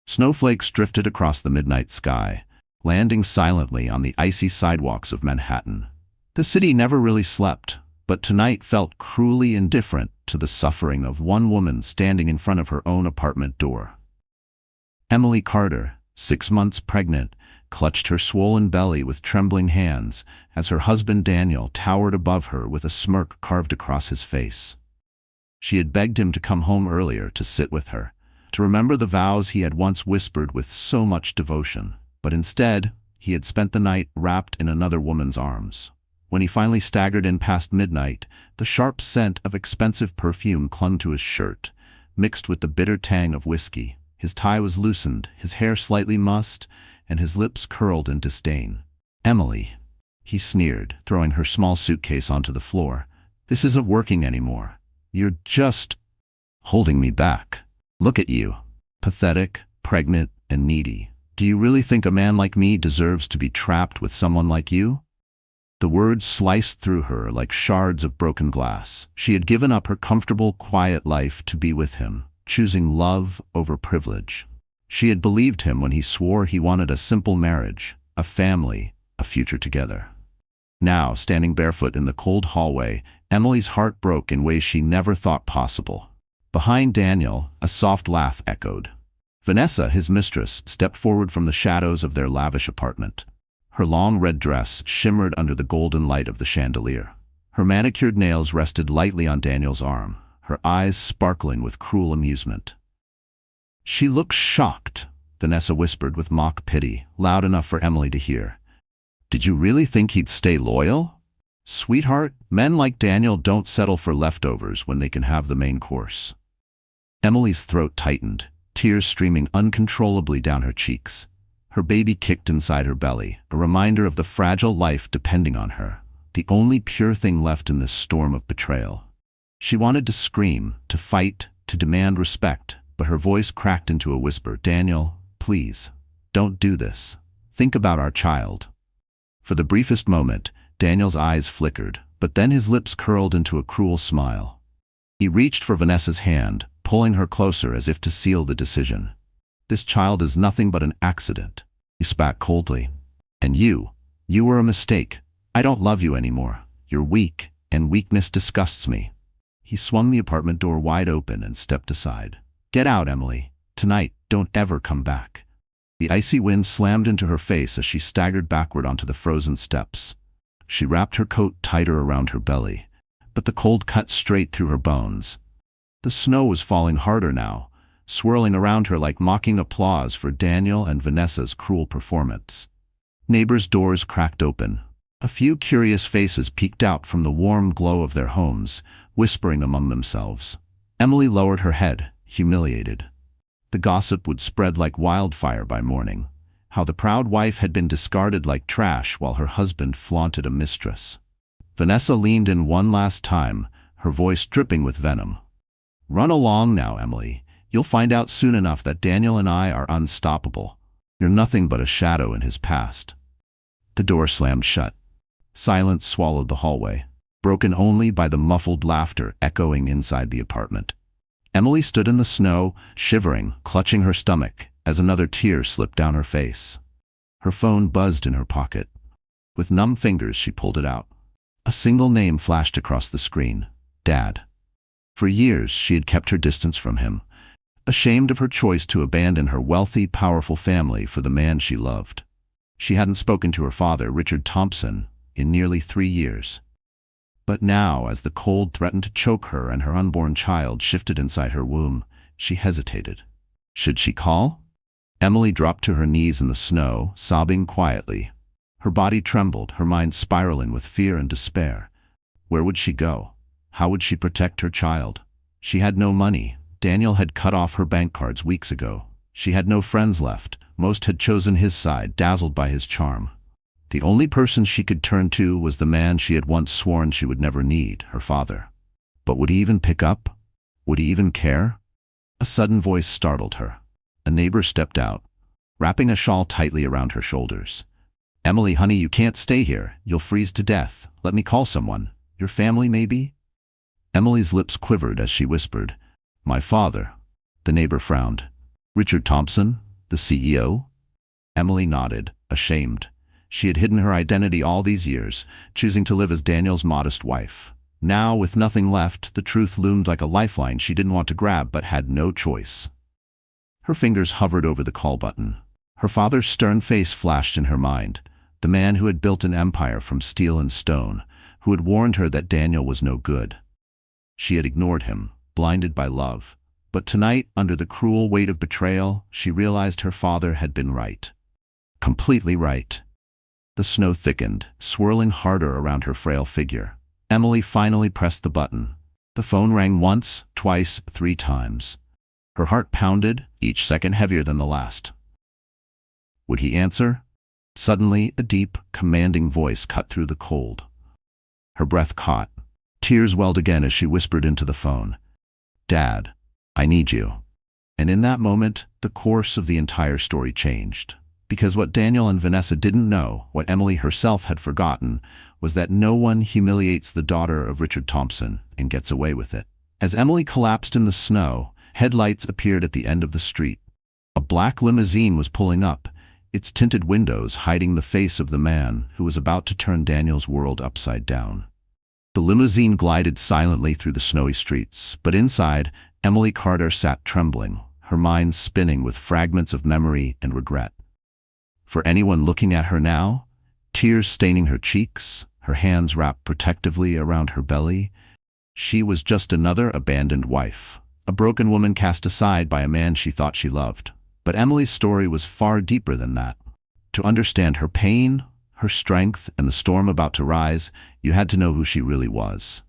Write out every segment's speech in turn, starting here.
Snowflakes drifted across the midnight sky, landing silently on the icy sidewalks of Manhattan. The city never really slept, but tonight felt cruelly indifferent to the suffering of one woman standing in front of her own apartment door. Emily Carter, 6 months pregnant, clutched her swollen belly with trembling hands as her husband Daniel towered above her with a smirk carved across his face. She had begged him to come home earlier to sit with her, to remember the vows he had once whispered with so much devotion, but instead, he had spent the night wrapped in another woman's arms. When he finally staggered in past midnight, the sharp scent of expensive perfume clung to his shirt, mixed with the bitter tang of whiskey. His tie was loosened, his hair slightly mussed, and his lips curled in disdain. "Emily," he sneered, throwing her small suitcase onto the floor. "This isn't working anymore. You're just holding me back. Look at you. Pathetic, pregnant, and needy. Do you really think a man like me deserves to be trapped with someone like you?" The words sliced through her like shards of broken glass. She had given up her comfortable, quiet life to be with him, choosing love over privilege. She had believed him when he swore he wanted a simple marriage, a family, a future together. Now, standing barefoot in the cold hallway, Emily's heart broke in ways she never thought possible. Behind Daniel, a soft laugh echoed. Vanessa, his mistress, stepped forward from the shadows of their lavish apartment. Her long red dress shimmered under the golden light of the chandelier. Her manicured nails rested lightly on Daniel's arm, her eyes sparkling with cruel amusement. "She looks shocked," Vanessa whispered with mock pity, loud enough for Emily to hear. "Did you really think he'd stay loyal? Sweetheart, men like Daniel don't settle for leftovers when they can have the main course." Emily's throat tightened, tears streaming uncontrollably down her cheeks. Her baby kicked inside her belly, a reminder of the fragile life depending on her, the only pure thing left in this storm of betrayal. She wanted to scream, to fight, to demand respect, but her voice cracked into a whisper. "Daniel, please, don't do this. Think about our child." For the briefest moment, Daniel's eyes flickered, but then his lips curled into a cruel smile. He reached for Vanessa's hand, pulling her closer as if to seal the decision. "This child is nothing but an accident," he spat coldly. "And you were a mistake. I don't love you anymore. You're weak, and weakness disgusts me." He swung the apartment door wide open and stepped aside. "Get out, Emily. Tonight, don't ever come back." The icy wind slammed into her face as she staggered backward onto the frozen steps. She wrapped her coat tighter around her belly, but the cold cut straight through her bones. The snow was falling harder now, swirling around her like mocking applause for Daniel and Vanessa's cruel performance. Neighbors' doors cracked open. A few curious faces peeked out from the warm glow of their homes, whispering among themselves. Emily lowered her head, humiliated. The gossip would spread like wildfire by morning. How the proud wife had been discarded like trash while her husband flaunted a mistress. Vanessa leaned in one last time, her voice dripping with venom. "Run along now, Emily. You'll find out soon enough that Daniel and I are unstoppable. You're nothing but a shadow in his past." The door slammed shut. Silence swallowed the hallway, broken only by the muffled laughter echoing inside the apartment. Emily stood in the snow, shivering, clutching her stomach, as another tear slipped down her face. Her phone buzzed in her pocket. With numb fingers, she pulled it out. A single name flashed across the screen: Dad. For years, she had kept her distance from him, ashamed of her choice to abandon her wealthy, powerful family for the man she loved. She hadn't spoken to her father, Richard Thompson, in nearly 3 years. But now, as the cold threatened to choke her and her unborn child shifted inside her womb, she hesitated. Should she call? Emily dropped to her knees in the snow, sobbing quietly. Her body trembled, her mind spiraling with fear and despair. Where would she go? How would she protect her child? She had no money. Daniel had cut off her bank cards weeks ago. She had no friends left. Most had chosen his side, dazzled by his charm. The only person she could turn to was the man she had once sworn she would never need, her father. But would he even pick up? Would he even care? A sudden voice startled her. A neighbor stepped out, wrapping a shawl tightly around her shoulders. "Emily, honey, you can't stay here. You'll freeze to death. Let me call someone. Your family, maybe?" Emily's lips quivered as she whispered, "My father." The neighbor frowned. "Richard Thompson? The CEO? Emily nodded, ashamed. She had hidden her identity all these years, choosing to live as Daniel's modest wife. Now, with nothing left, the truth loomed like a lifeline she didn't want to grab but had no choice. Her fingers hovered over the call button. Her father's stern face flashed in her mind, the man who had built an empire from steel and stone, who had warned her that Daniel was no good. She had ignored him, blinded by love. But tonight, under the cruel weight of betrayal, she realized her father had been right. Completely right. The snow thickened, swirling harder around her frail figure. Emily finally pressed the button. The phone rang once, twice, 3 times. Her heart pounded, each second heavier than the last. Would he answer? Suddenly, a deep, commanding voice cut through the cold. Her breath caught. Tears welled again as she whispered into the phone. "Dad, I need you." And in that moment, the course of the entire story changed. Because what Daniel and Vanessa didn't know, what Emily herself had forgotten, was that no one humiliates the daughter of Richard Thompson and gets away with it. As Emily collapsed in the snow, headlights appeared at the end of the street. A black limousine was pulling up, its tinted windows hiding the face of the man who was about to turn Daniel's world upside down. The limousine glided silently through the snowy streets, but inside, Emily Carter sat trembling, her mind spinning with fragments of memory and regret. For anyone looking at her now, tears staining her cheeks, her hands wrapped protectively around her belly, she was just another abandoned wife, a broken woman cast aside by a man she thought she loved. But Emily's story was far deeper than that. To understand her pain, her strength, and the storm about to rise, you had to know who she really was.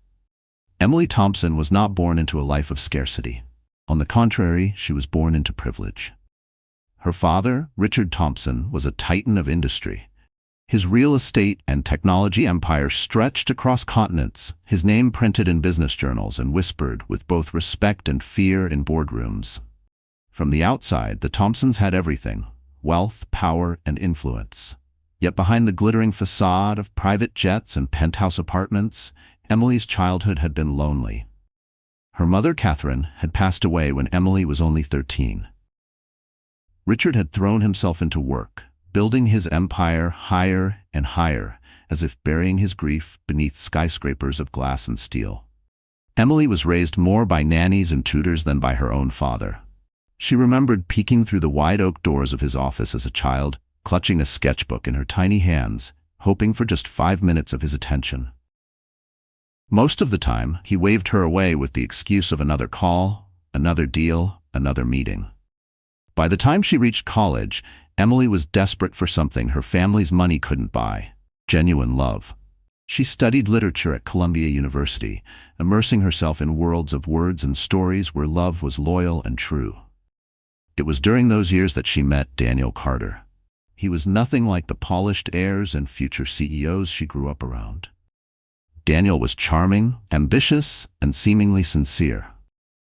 Emily Thompson was not born into a life of scarcity. On the contrary, she was born into privilege. Her father, Richard Thompson, was a titan of industry. His real estate and technology empire stretched across continents, his name printed in business journals and whispered with both respect and fear in boardrooms. From the outside, the Thompsons had everything: wealth, power, and influence. Yet behind the glittering facade of private jets and penthouse apartments, Emily's childhood had been lonely. Her mother, Catherine, had passed away when Emily was only 13. Richard had thrown himself into work, building his empire higher and higher, as if burying his grief beneath skyscrapers of glass and steel. Emily was raised more by nannies and tutors than by her own father. She remembered peeking through the wide oak doors of his office as a child, clutching a sketchbook in her tiny hands, hoping for just 5 minutes of his attention. Most of the time, he waved her away with the excuse of another call, another deal, another meeting. By the time she reached college, Emily was desperate for something her family's money couldn't buy: genuine love. She studied literature at Columbia University, immersing herself in worlds of words and stories where love was loyal and true. It was during those years that she met Daniel Carter. He was nothing like the polished heirs and future CEOs she grew up around. Daniel was charming, ambitious, and seemingly sincere.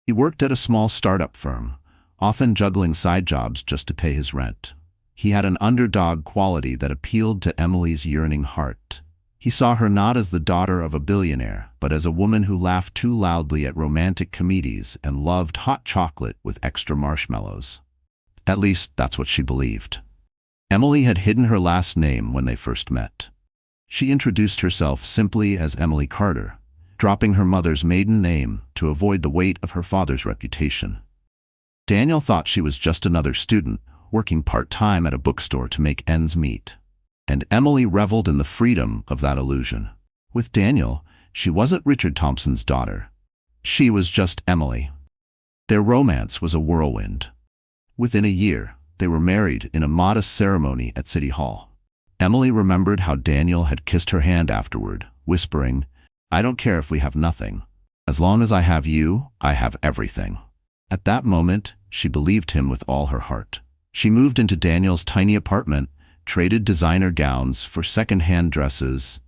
He worked at a small startup firm, often juggling side jobs just to pay his rent. He had an underdog quality that appealed to Emily's yearning heart. He saw her not as the daughter of a billionaire, but as a woman who laughed too loudly at romantic comedies and loved hot chocolate with extra marshmallows. At least, that's what she believed. Emily had hidden her last name when they first met. She introduced herself simply as Emily Carter, dropping her mother's maiden name to avoid the weight of her father's reputation. Daniel thought she was just another student, working part-time at a bookstore to make ends meet. And Emily reveled in the freedom of that illusion. With Daniel, she wasn't Richard Thompson's daughter. She was just Emily. Their romance was a whirlwind. Within a year, they were married in a modest ceremony at City Hall. Emily remembered how Daniel had kissed her hand afterward, whispering, "I don't care if we have nothing. As long as I have you, I have everything." At that moment, she believed him with all her heart. She moved into Daniel's tiny apartment, traded designer gowns for second-hand dresses,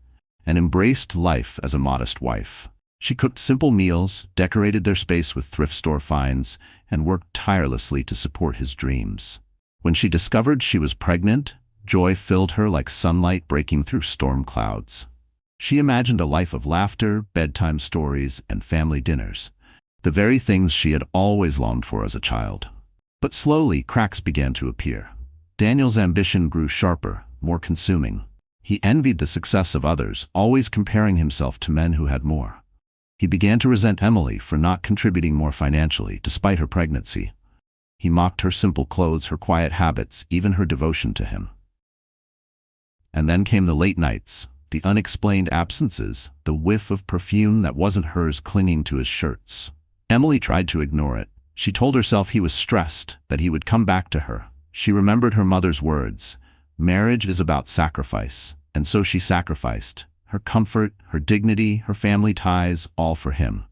and embraced life as a modest wife. She cooked simple meals, decorated their space with thrift store finds, and worked tirelessly to support his dreams. When she discovered she was pregnant, joy filled her like sunlight breaking through storm clouds. She imagined a life of laughter, bedtime stories, and family dinners, the very things she had always longed for as a child. But slowly, cracks began to appear. Daniel's ambition grew sharper, more consuming. He envied the success of others, always comparing himself to men who had more. He began to resent Emily for not contributing more financially, despite her pregnancy. He mocked her simple clothes, her quiet habits, even her devotion to him. And then came the late nights, the unexplained absences, the whiff of perfume that wasn't hers clinging to his shirts. Emily tried to ignore it. She told herself he was stressed, that he would come back to her. She remembered her mother's words, "Marriage is about sacrifice," and so she sacrificed. Her comfort, her dignity, her family ties, all for him.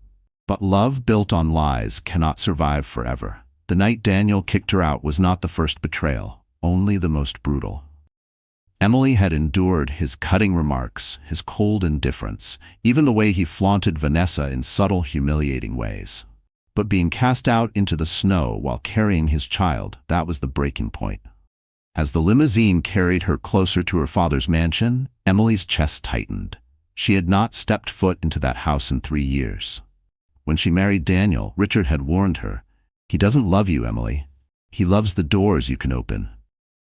But love built on lies cannot survive forever. The night Daniel kicked her out was not the first betrayal, only the most brutal. Emily had endured his cutting remarks, his cold indifference, even the way he flaunted Vanessa in subtle, humiliating ways. But being cast out into the snow while carrying his child, that was the breaking point. As the limousine carried her closer to her father's mansion, Emily's chest tightened. She had not stepped foot into that house in 3 years. When she married Daniel, Richard had warned her, "He doesn't love you, Emily. He loves the doors you can open."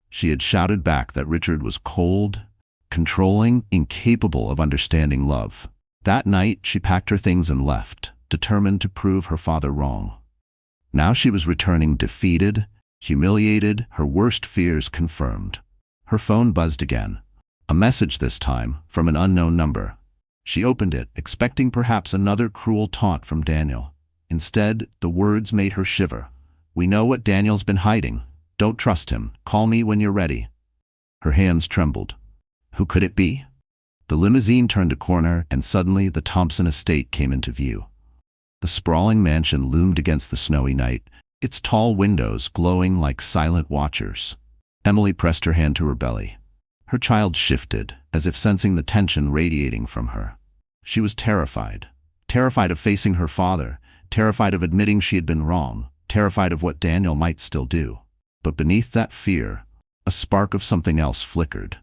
She had shouted back that Richard was cold, controlling, incapable of understanding love. That night, she packed her things and left, determined to prove her father wrong. Now she was returning defeated, humiliated, her worst fears confirmed. Her phone buzzed again. A message this time, from an unknown number. She opened it, expecting perhaps another cruel taunt from Daniel. Instead, the words made her shiver. "We know what Daniel's been hiding. Don't trust him. Call me when you're ready." Her hands trembled. Who could it be? The limousine turned a corner, and suddenly the Thompson estate came into view. The sprawling mansion loomed against the snowy night, its tall windows glowing like silent watchers. Emily pressed her hand to her belly. Her child shifted, as if sensing the tension radiating from her. She was terrified. Terrified of facing her father, terrified of admitting she had been wrong, terrified of what Daniel might still do. But beneath that fear, a spark of something else flickered.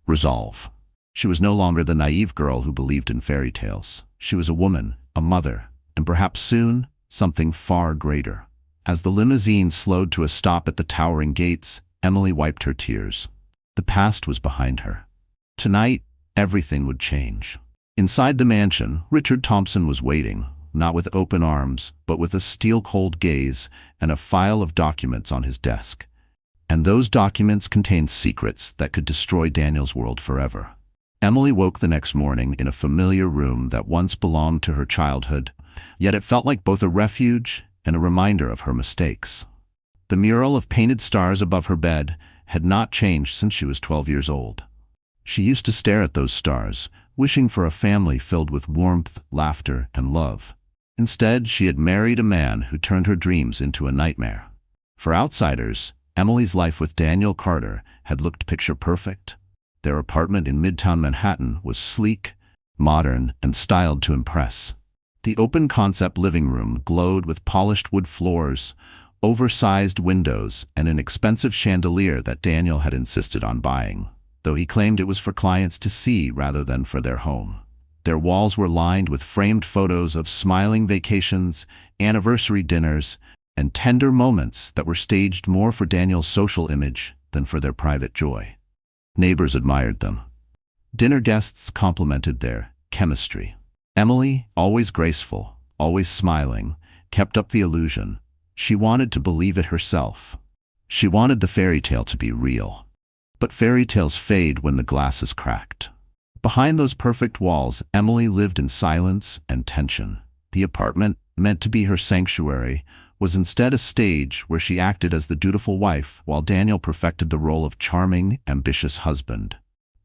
Resolve. She was no longer the naive girl who believed in fairy tales. She was a woman, a mother, and perhaps soon, something far greater. As the limousine slowed to a stop at the towering gates, Emily wiped her tears. The past was behind her. Tonight, everything would change. Inside the mansion, Richard Thompson was waiting, not with open arms, but with a steel-cold gaze and a file of documents on his desk. And those documents contained secrets that could destroy Daniel's world forever. Emily woke the next morning in a familiar room that once belonged to her childhood, yet it felt like both a refuge and a reminder of her mistakes. The mural of painted stars above her bed had not changed since she was 12 years old. She used to stare at those stars, wishing for a family filled with warmth, laughter, and love. Instead, she had married a man who turned her dreams into a nightmare. For outsiders, Emily's life with Daniel Carter had looked picture-perfect. Their apartment in Midtown Manhattan was sleek, modern, and styled to impress. The open-concept living room glowed with polished wood floors, oversized windows, and an expensive chandelier that Daniel had insisted on buying, though he claimed it was for clients to see rather than for their home. Their walls were lined with framed photos of smiling vacations, anniversary dinners, and tender moments that were staged more for Daniel's social image than for their private joy. Neighbors admired them. Dinner guests complimented their chemistry. Emily, always graceful, always smiling, kept up the illusion. She wanted to believe it herself. She wanted the fairy tale to be real. But fairy tales fade when the glass is cracked. Behind those perfect walls, Emily lived in silence and tension. The apartment, meant to be her sanctuary, was instead a stage where she acted as the dutiful wife while Daniel perfected the role of charming, ambitious husband.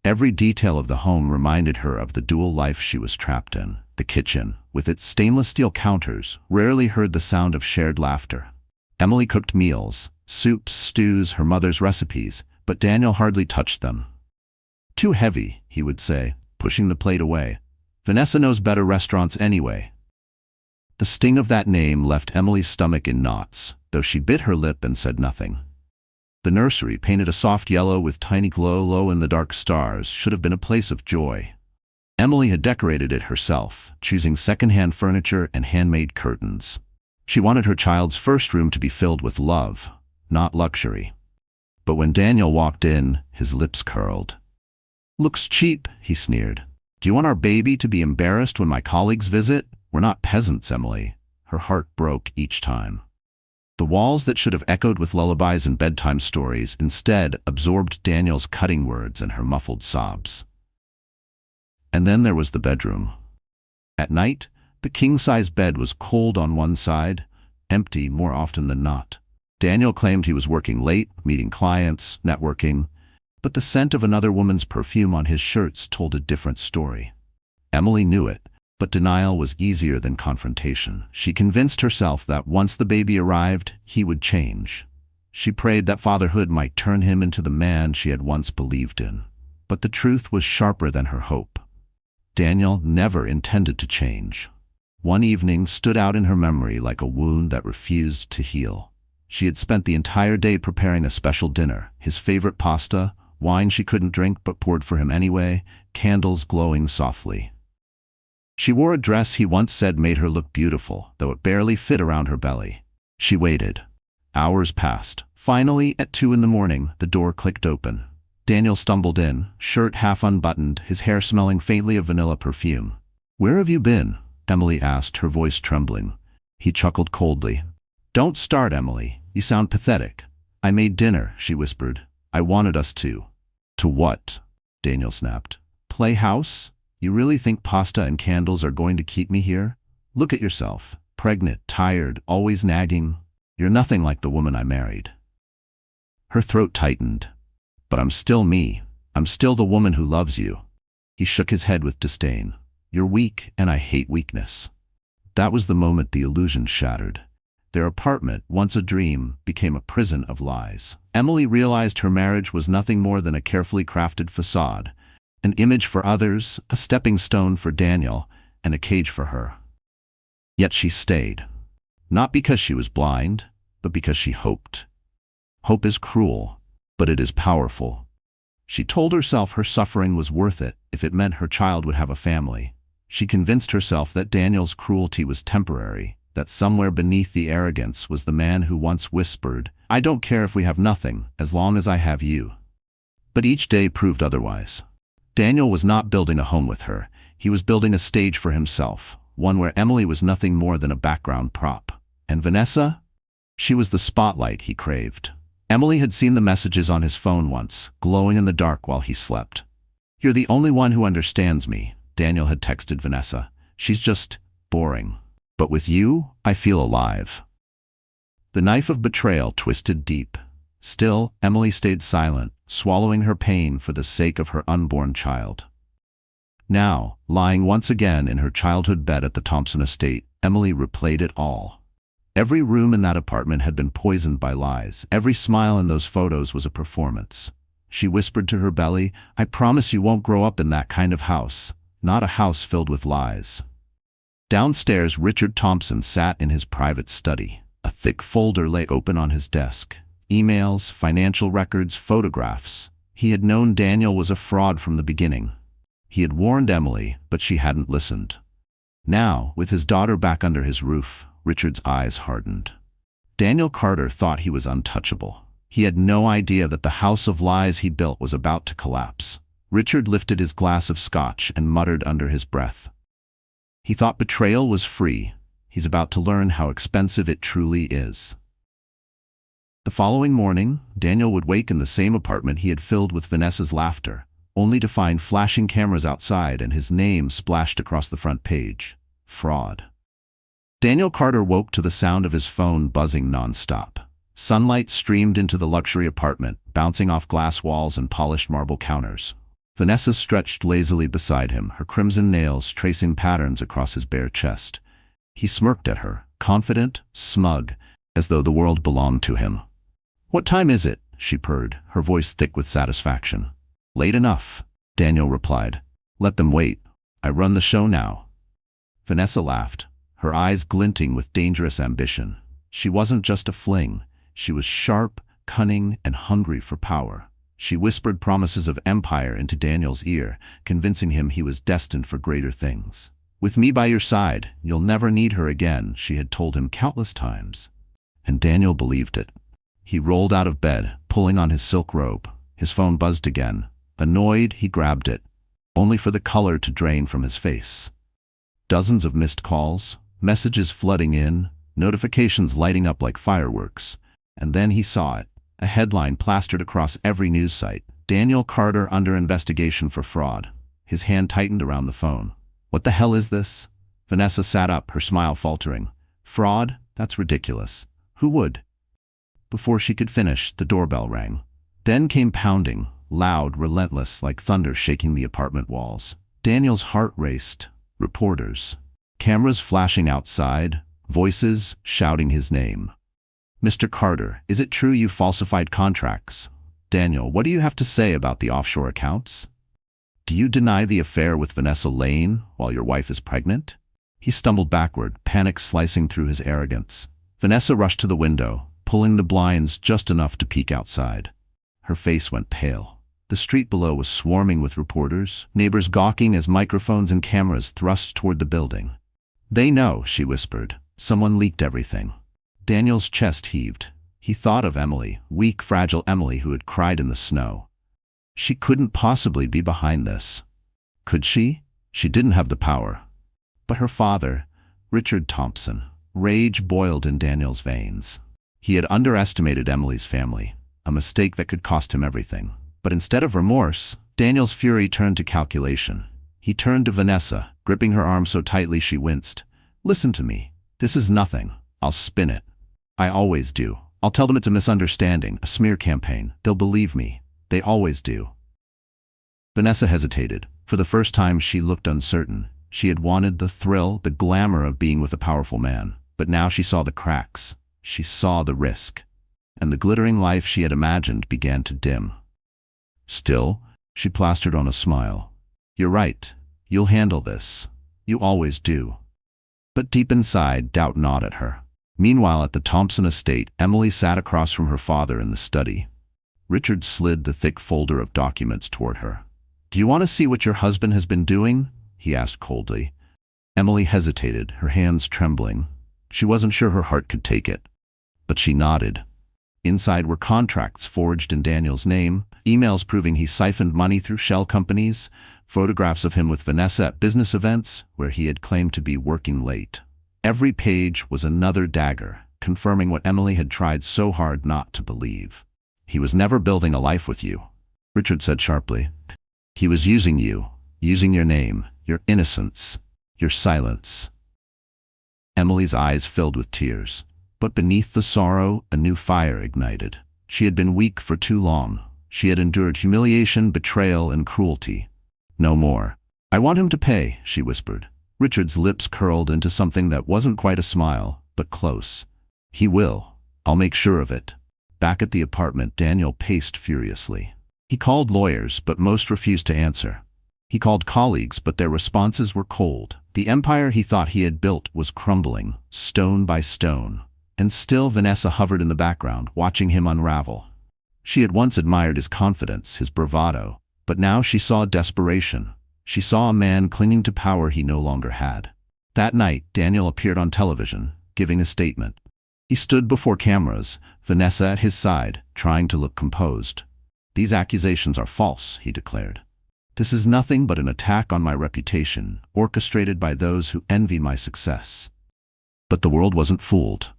Every detail of the home reminded her of the dual life she was trapped in. The kitchen, with its stainless steel counters, rarely heard the sound of shared laughter. Emily cooked meals, soups, stews, her mother's recipes, but Daniel hardly touched them. "Too heavy," he would say, pushing the plate away. "Vanessa knows better restaurants anyway." The sting of that name left Emily's stomach in knots, though she bit her lip and said nothing. The nursery, painted a soft yellow with tiny glow-in-the-dark stars, should have been a place of joy. Emily had decorated it herself, choosing second-hand furniture and handmade curtains. She wanted her child's first room to be filled with love, not luxury. But when Daniel walked in, his lips curled. "Looks cheap," he sneered. "Do you want our baby to be embarrassed when my colleagues visit? We're not peasants, Emily." Her heart broke each time. The walls that should have echoed with lullabies and bedtime stories instead absorbed Daniel's cutting words and her muffled sobs. And then there was the bedroom. At night, the king-size bed was cold on one side, empty more often than not. Daniel claimed he was working late, meeting clients, networking, but the scent of another woman's perfume on his shirts told a different story. Emily knew it, but denial was easier than confrontation. She convinced herself that once the baby arrived, he would change. She prayed that fatherhood might turn him into the man she had once believed in. But the truth was sharper than her hope. Daniel never intended to change. One evening stood out in her memory like a wound that refused to heal. She had spent the entire day preparing a special dinner, his favorite pasta, wine she couldn't drink but poured for him anyway, candles glowing softly. She wore a dress he once said made her look beautiful, though it barely fit around her belly. She waited. Hours passed. Finally, at 2 a.m, the door clicked open. Daniel stumbled in, shirt half unbuttoned, his hair smelling faintly of vanilla perfume. "Where have you been?" Emily asked, her voice trembling. He chuckled coldly. "Don't start, Emily. You sound pathetic." "I made dinner," she whispered. "I wanted us to." "To what?" Daniel snapped. "Play house? You really think pasta and candles are going to keep me here? Look at yourself. Pregnant, tired, always nagging. You're nothing like the woman I married." Her throat tightened. "But I'm still me. I'm still the woman who loves you." He shook his head with disdain. "You're weak, and I hate weakness." That was the moment the illusion shattered. Their apartment, once a dream, became a prison of lies. Emily realized her marriage was nothing more than a carefully crafted facade, an image for others, a stepping stone for Daniel, and a cage for her. Yet she stayed. Not because she was blind, but because she hoped. Hope is cruel, but it is powerful. She told herself her suffering was worth it if it meant her child would have a family. She convinced herself that Daniel's cruelty was temporary, that somewhere beneath the arrogance was the man who once whispered, "I don't care if we have nothing, as long as I have you." But each day proved otherwise. Daniel was not building a home with her. He was building a stage for himself, one where Emily was nothing more than a background prop. And Vanessa? She was the spotlight he craved. Emily had seen the messages on his phone once, glowing in the dark while he slept. "You're the only one who understands me," Daniel had texted Vanessa. "She's just boring. But with you, I feel alive." The knife of betrayal twisted deep. Still, Emily stayed silent, swallowing her pain for the sake of her unborn child. Now, lying once again in her childhood bed at the Thompson estate, Emily replayed it all. Every room in that apartment had been poisoned by lies. Every smile in those photos was a performance. She whispered to her belly, "I promise you won't grow up in that kind of house, not a house filled with lies." Downstairs, Richard Thompson sat in his private study. A thick folder lay open on his desk. Emails, financial records, photographs. He had known Daniel was a fraud from the beginning. He had warned Emily, but she hadn't listened. Now, with his daughter back under his roof, Richard's eyes hardened. Daniel Carter thought he was untouchable. He had no idea that the house of lies he built was about to collapse. Richard lifted his glass of scotch and muttered under his breath. He thought betrayal was free. He's about to learn how expensive it truly is. The following morning, Daniel would wake in the same apartment he had filled with Vanessa's laughter, only to find flashing cameras outside and his name splashed across the front page. Fraud. Daniel Carter woke to the sound of his phone buzzing nonstop. Sunlight streamed into the luxury apartment, bouncing off glass walls and polished marble counters. Vanessa stretched lazily beside him, her crimson nails tracing patterns across his bare chest. He smirked at her, confident, smug, as though the world belonged to him. "What time is it?" she purred, her voice thick with satisfaction. "Late enough," Daniel replied. "Let them wait. I run the show now." Vanessa laughed, her eyes glinting with dangerous ambition. She wasn't just a fling. She was sharp, cunning, and hungry for power. She whispered promises of empire into Daniel's ear, convincing him he was destined for greater things. "With me by your side, you'll never need her again," she had told him countless times. And Daniel believed it. He rolled out of bed, pulling on his silk robe. His phone buzzed again. Annoyed, he grabbed it, only for the color to drain from his face. Dozens of missed calls, messages flooding in, notifications lighting up like fireworks. And then he saw it, a headline plastered across every news site. Daniel Carter under investigation for fraud. His hand tightened around the phone. What the hell is this? Vanessa sat up, her smile faltering. Fraud? That's ridiculous. Who would? Before she could finish, the doorbell rang. Then came pounding, loud, relentless, like thunder shaking the apartment walls. Daniel's heart raced. Reporters. Cameras flashing outside, voices shouting his name. Mr. Carter, is it true you falsified contracts? Daniel, what do you have to say about the offshore accounts? Do you deny the affair with Vanessa Lane while your wife is pregnant? He stumbled backward, panic slicing through his arrogance. Vanessa rushed to the window, pulling the blinds just enough to peek outside. Her face went pale. The street below was swarming with reporters, neighbors gawking as microphones and cameras thrust toward the building. They know, she whispered. Someone leaked everything. Daniel's chest heaved. He thought of Emily, weak, fragile Emily who had cried in the snow. She couldn't possibly be behind this. Could she? She didn't have the power. But her father, Richard Thompson. Rage boiled in Daniel's veins. He had underestimated Emily's family, a mistake that could cost him everything. But instead of remorse, Daniel's fury turned to calculation. He turned to Vanessa, gripping her arm so tightly she winced. Listen to me. This is nothing. I'll spin it. I always do. I'll tell them it's a misunderstanding, a smear campaign. They'll believe me. They always do. Vanessa hesitated. For the first time she looked uncertain. She had wanted the thrill, the glamour of being with a powerful man. But now she saw the cracks. She saw the risk. And the glittering life she had imagined began to dim. Still, she plastered on a smile. You're right. You'll handle this. You always do. But deep inside, doubt gnawed at her. Meanwhile, at the Thompson estate, Emily sat across from her father in the study. Richard slid the thick folder of documents toward her. Do you want to see what your husband has been doing? He asked coldly. Emily hesitated, her hands trembling. She wasn't sure her heart could take it. But she nodded. Inside were contracts forged in Daniel's name, emails proving he siphoned money through shell companies, photographs of him with Vanessa at business events where he had claimed to be working late. Every page was another dagger, confirming what Emily had tried so hard not to believe. He was never building a life with you, Richard said sharply. He was using you, using your name, your innocence, your silence. Emily's eyes filled with tears. But beneath the sorrow, a new fire ignited. She had been weak for too long. She had endured humiliation, betrayal, and cruelty. No more. I want him to pay, she whispered. Richard's lips curled into something that wasn't quite a smile, but close. He will. I'll make sure of it. Back at the apartment, Daniel paced furiously. He called lawyers, but most refused to answer. He called colleagues, but their responses were cold. The empire he thought he had built was crumbling, stone by stone. And still Vanessa hovered in the background, watching him unravel. She had once admired his confidence, his bravado, but now she saw desperation. She saw a man clinging to power he no longer had. That night, Daniel appeared on television, giving a statement. He stood before cameras, Vanessa at his side, trying to look composed. These accusations are false, he declared. This is nothing but an attack on my reputation, orchestrated by those who envy my success. But the world wasn't fooled.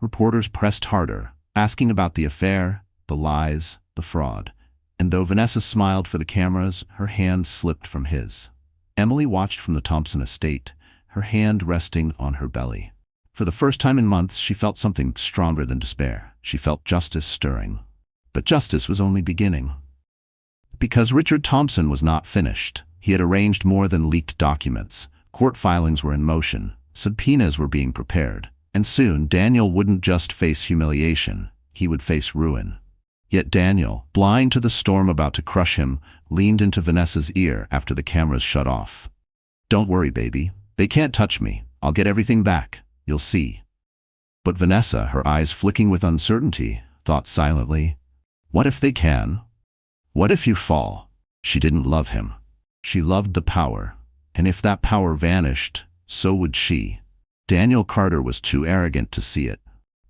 Reporters pressed harder, asking about the affair, the lies, the fraud. And though Vanessa smiled for the cameras, her hand slipped from his. Emily watched from the Thompson estate, her hand resting on her belly. For the first time in months, she felt something stronger than despair. She felt justice stirring. But justice was only beginning. Because Richard Thompson was not finished. He had arranged more than leaked documents. Court filings were in motion. Subpoenas were being prepared. And soon, Daniel wouldn't just face humiliation, he would face ruin. Yet Daniel, blind to the storm about to crush him, leaned into Vanessa's ear after the cameras shut off. Don't worry, baby. They can't touch me. I'll get everything back. You'll see. But Vanessa, her eyes flicking with uncertainty, thought silently, what if they can? What if you fall? She didn't love him. She loved the power. And if that power vanished, so would she. Daniel Carter was too arrogant to see it.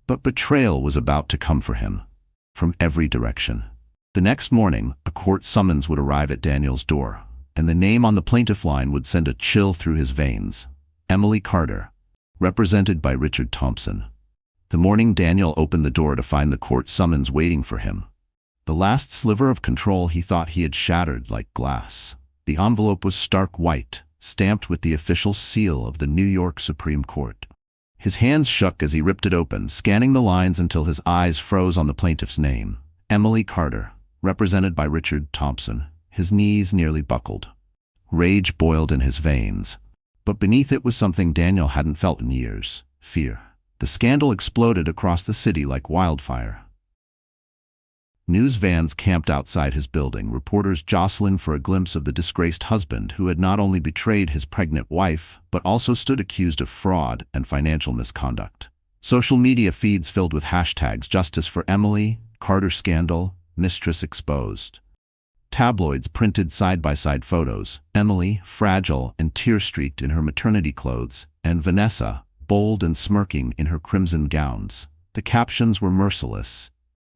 But betrayal was about to come for him. from every direction. The next morning, a court summons would arrive at Daniel's door, and the name on the plaintiff line would send a chill through his veins. Emily Carter, represented by Richard Thompson. The morning Daniel opened the door to find the court summons waiting for him. The last sliver of control he thought he had shattered like glass. The envelope was stark white, stamped with the official seal of the New York Supreme Court. His hands shook as he ripped it open, scanning the lines until his eyes froze on the plaintiff's name. Emily Carter, represented by Richard Thompson. His knees nearly buckled. Rage boiled in his veins. But beneath it was something Daniel hadn't felt in years: fear. The scandal exploded across the city like wildfire. News vans camped outside his building, reporters jostling for a glimpse of the disgraced husband who had not only betrayed his pregnant wife, but also stood accused of fraud and financial misconduct. Social media feeds filled with hashtags: Justice for Emily, Carter Scandal, Mistress Exposed. Tabloids printed side-by-side photos: Emily, fragile and tear-streaked in her maternity clothes, and Vanessa, bold and smirking in her crimson gowns. The captions were merciless: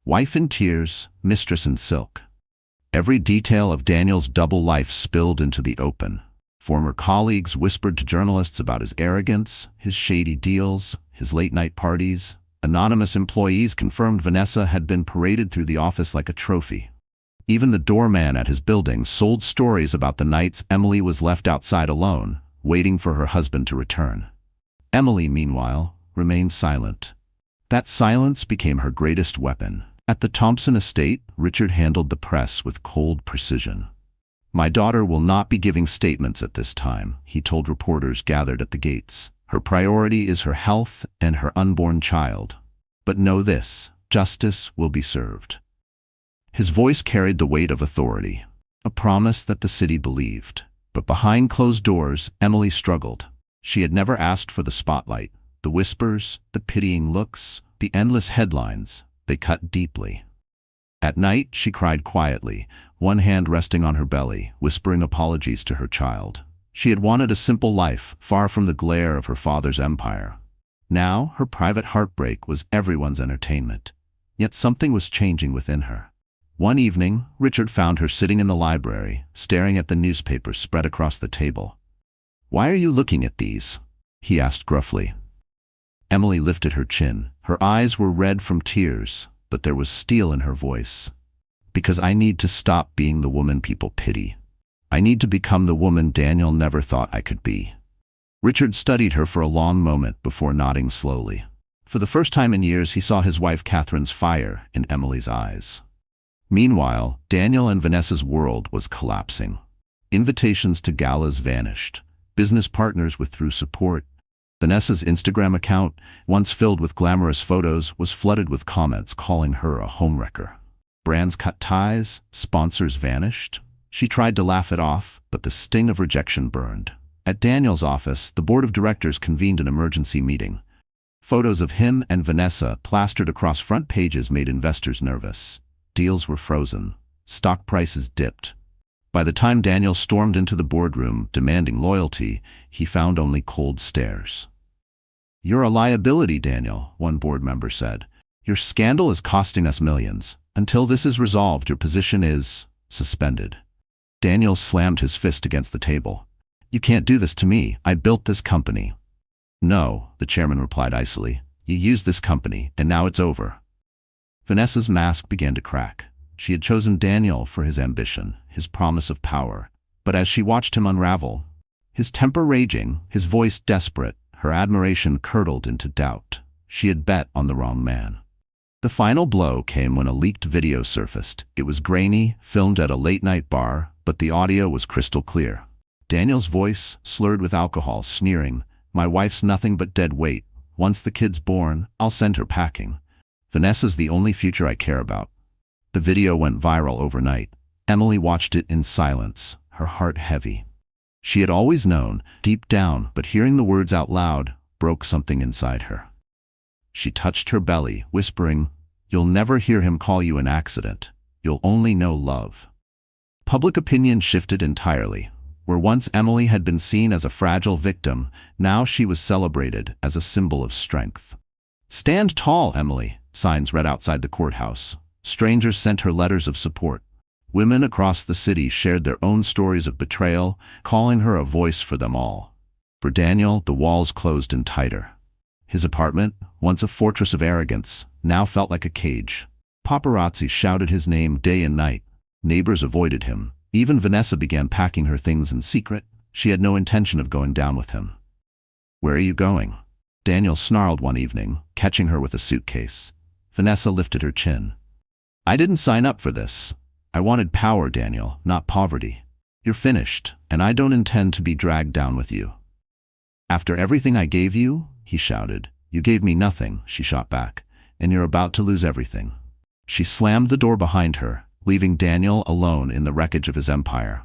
wife in tears, mistress in silk. Every detail of Daniel's double life spilled into the open. Former colleagues whispered to journalists about his arrogance, his shady deals, his late-night parties. Anonymous employees confirmed Vanessa had been paraded through the office like a trophy. Even the doorman at his building sold stories about the nights Emily was left outside alone, waiting for her husband to return. Emily, meanwhile, remained silent. That silence became her greatest weapon. At the Thompson estate, Richard handled the press with cold precision. "My daughter will not be giving statements at this time," he told reporters gathered at the gates. "Her priority is her health and her unborn child. But know this: justice will be served." His voice carried the weight of authority, a promise that the city believed. But behind closed doors, Emily struggled. She had never asked for the spotlight. The whispers, the pitying looks, the endless headlines, they cut deeply. At night, she cried quietly, one hand resting on her belly, whispering apologies to her child. She had wanted a simple life, far from the glare of her father's empire. Now, her private heartbreak was everyone's entertainment. Yet something was changing within her. One evening, Richard found her sitting in the library, staring at the newspapers spread across the table. "Why are you looking at these?" he asked gruffly. Emily lifted her chin. Her eyes were red from tears, but there was steel in her voice. "Because I need to stop being the woman people pity. I need to become the woman Daniel never thought I could be." Richard studied her for a long moment before nodding slowly. For the first time in years, he saw his wife Catherine's fire in Emily's eyes. Meanwhile, Daniel and Vanessa's world was collapsing. Invitations to galas vanished. Business partners withdrew support. Vanessa's Instagram account, once filled with glamorous photos, was flooded with comments calling her a homewrecker. Brands cut ties, sponsors vanished. She tried to laugh it off, but the sting of rejection burned. At Daniel's office, the board of directors convened an emergency meeting. Photos of him and Vanessa plastered across front pages made investors nervous. Deals were frozen. Stock prices dipped. By the time Daniel stormed into the boardroom demanding loyalty, he found only cold stares. "You're a liability, Daniel," one board member said. "Your scandal is costing us millions. Until this is resolved, your position is suspended." Daniel slammed his fist against the table. "You can't do this to me. I built this company." "No," the chairman replied icily. "You used this company, and now it's over." Vanessa's mask began to crack. She had chosen Daniel for his ambition, his promise of power. But as she watched him unravel, his temper raging, his voice desperate, her admiration curdled into doubt. She had bet on the wrong man. The final blow came when a leaked video surfaced. It was grainy, filmed at a late-night bar, but the audio was crystal clear. Daniel's voice, slurred with alcohol, sneering, "My wife's nothing but dead weight. Once the kid's born, I'll send her packing. Vanessa's the only future I care about." The video went viral overnight. Emily watched it in silence, her heart heavy. She had always known, deep down, but hearing the words out loud broke something inside her. She touched her belly, whispering, "You'll never hear him call you an accident. You'll only know love." Public opinion shifted entirely. Where once Emily had been seen as a fragile victim, now she was celebrated as a symbol of strength. "Stand tall, Emily," signs read outside the courthouse. Strangers sent her letters of support. Women across the city shared their own stories of betrayal, calling her a voice for them all. For Daniel, the walls closed in tighter. His apartment, once a fortress of arrogance, now felt like a cage. Paparazzi shouted his name day and night. Neighbors avoided him. Even Vanessa began packing her things in secret. She had no intention of going down with him. "Where are you going?" Daniel snarled one evening, catching her with a suitcase. Vanessa lifted her chin. "I didn't sign up for this. I wanted power, Daniel, not poverty. You're finished, and I don't intend to be dragged down with you." "After everything I gave you?" he shouted. "You gave me nothing," she shot back, "and you're about to lose everything." She slammed the door behind her, leaving Daniel alone in the wreckage of his empire.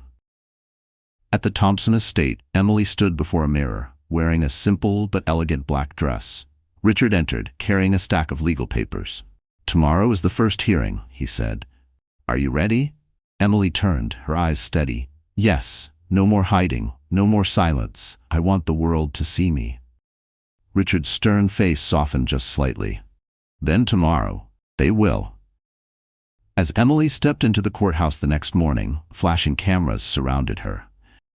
At the Thompson estate, Emily stood before a mirror, wearing a simple but elegant black dress. Richard entered, carrying a stack of legal papers. "Tomorrow is the first hearing," he said. "Are you ready?" Emily turned, her eyes steady. "Yes, no more hiding, no more silence. I want the world to see me." Richard's stern face softened just slightly. "Then tomorrow, they will." As Emily stepped into the courthouse the next morning, flashing cameras surrounded her.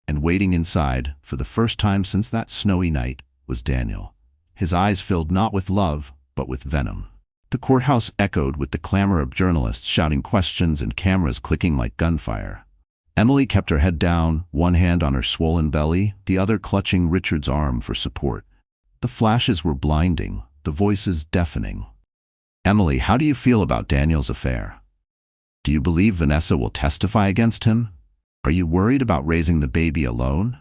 And waiting inside, for the first time since that snowy night, was Daniel. His eyes filled not with love, but with venom. The courthouse echoed with the clamor of journalists shouting questions and cameras clicking like gunfire. Emily kept her head down, one hand on her swollen belly, the other clutching Richard's arm for support. The flashes were blinding, the voices deafening. "Emily, how do you feel about Daniel's affair? Do you believe Vanessa will testify against him? Are you worried about raising the baby alone?"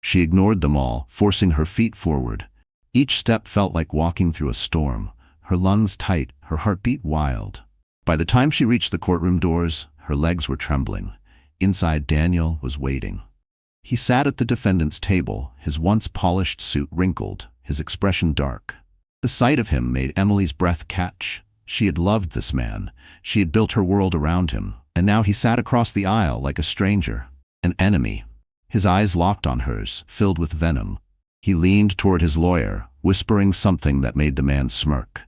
She ignored them all, forcing her feet forward. Each step felt like walking through a storm, her lungs tight, her heartbeat wild. By the time she reached the courtroom doors, her legs were trembling. Inside, Daniel was waiting. He sat at the defendant's table, his once polished suit wrinkled, his expression dark. The sight of him made Emily's breath catch. She had loved this man. She had built her world around him, and now he sat across the aisle like a stranger, an enemy. His eyes locked on hers, filled with venom. He leaned toward his lawyer, whispering something that made the man smirk.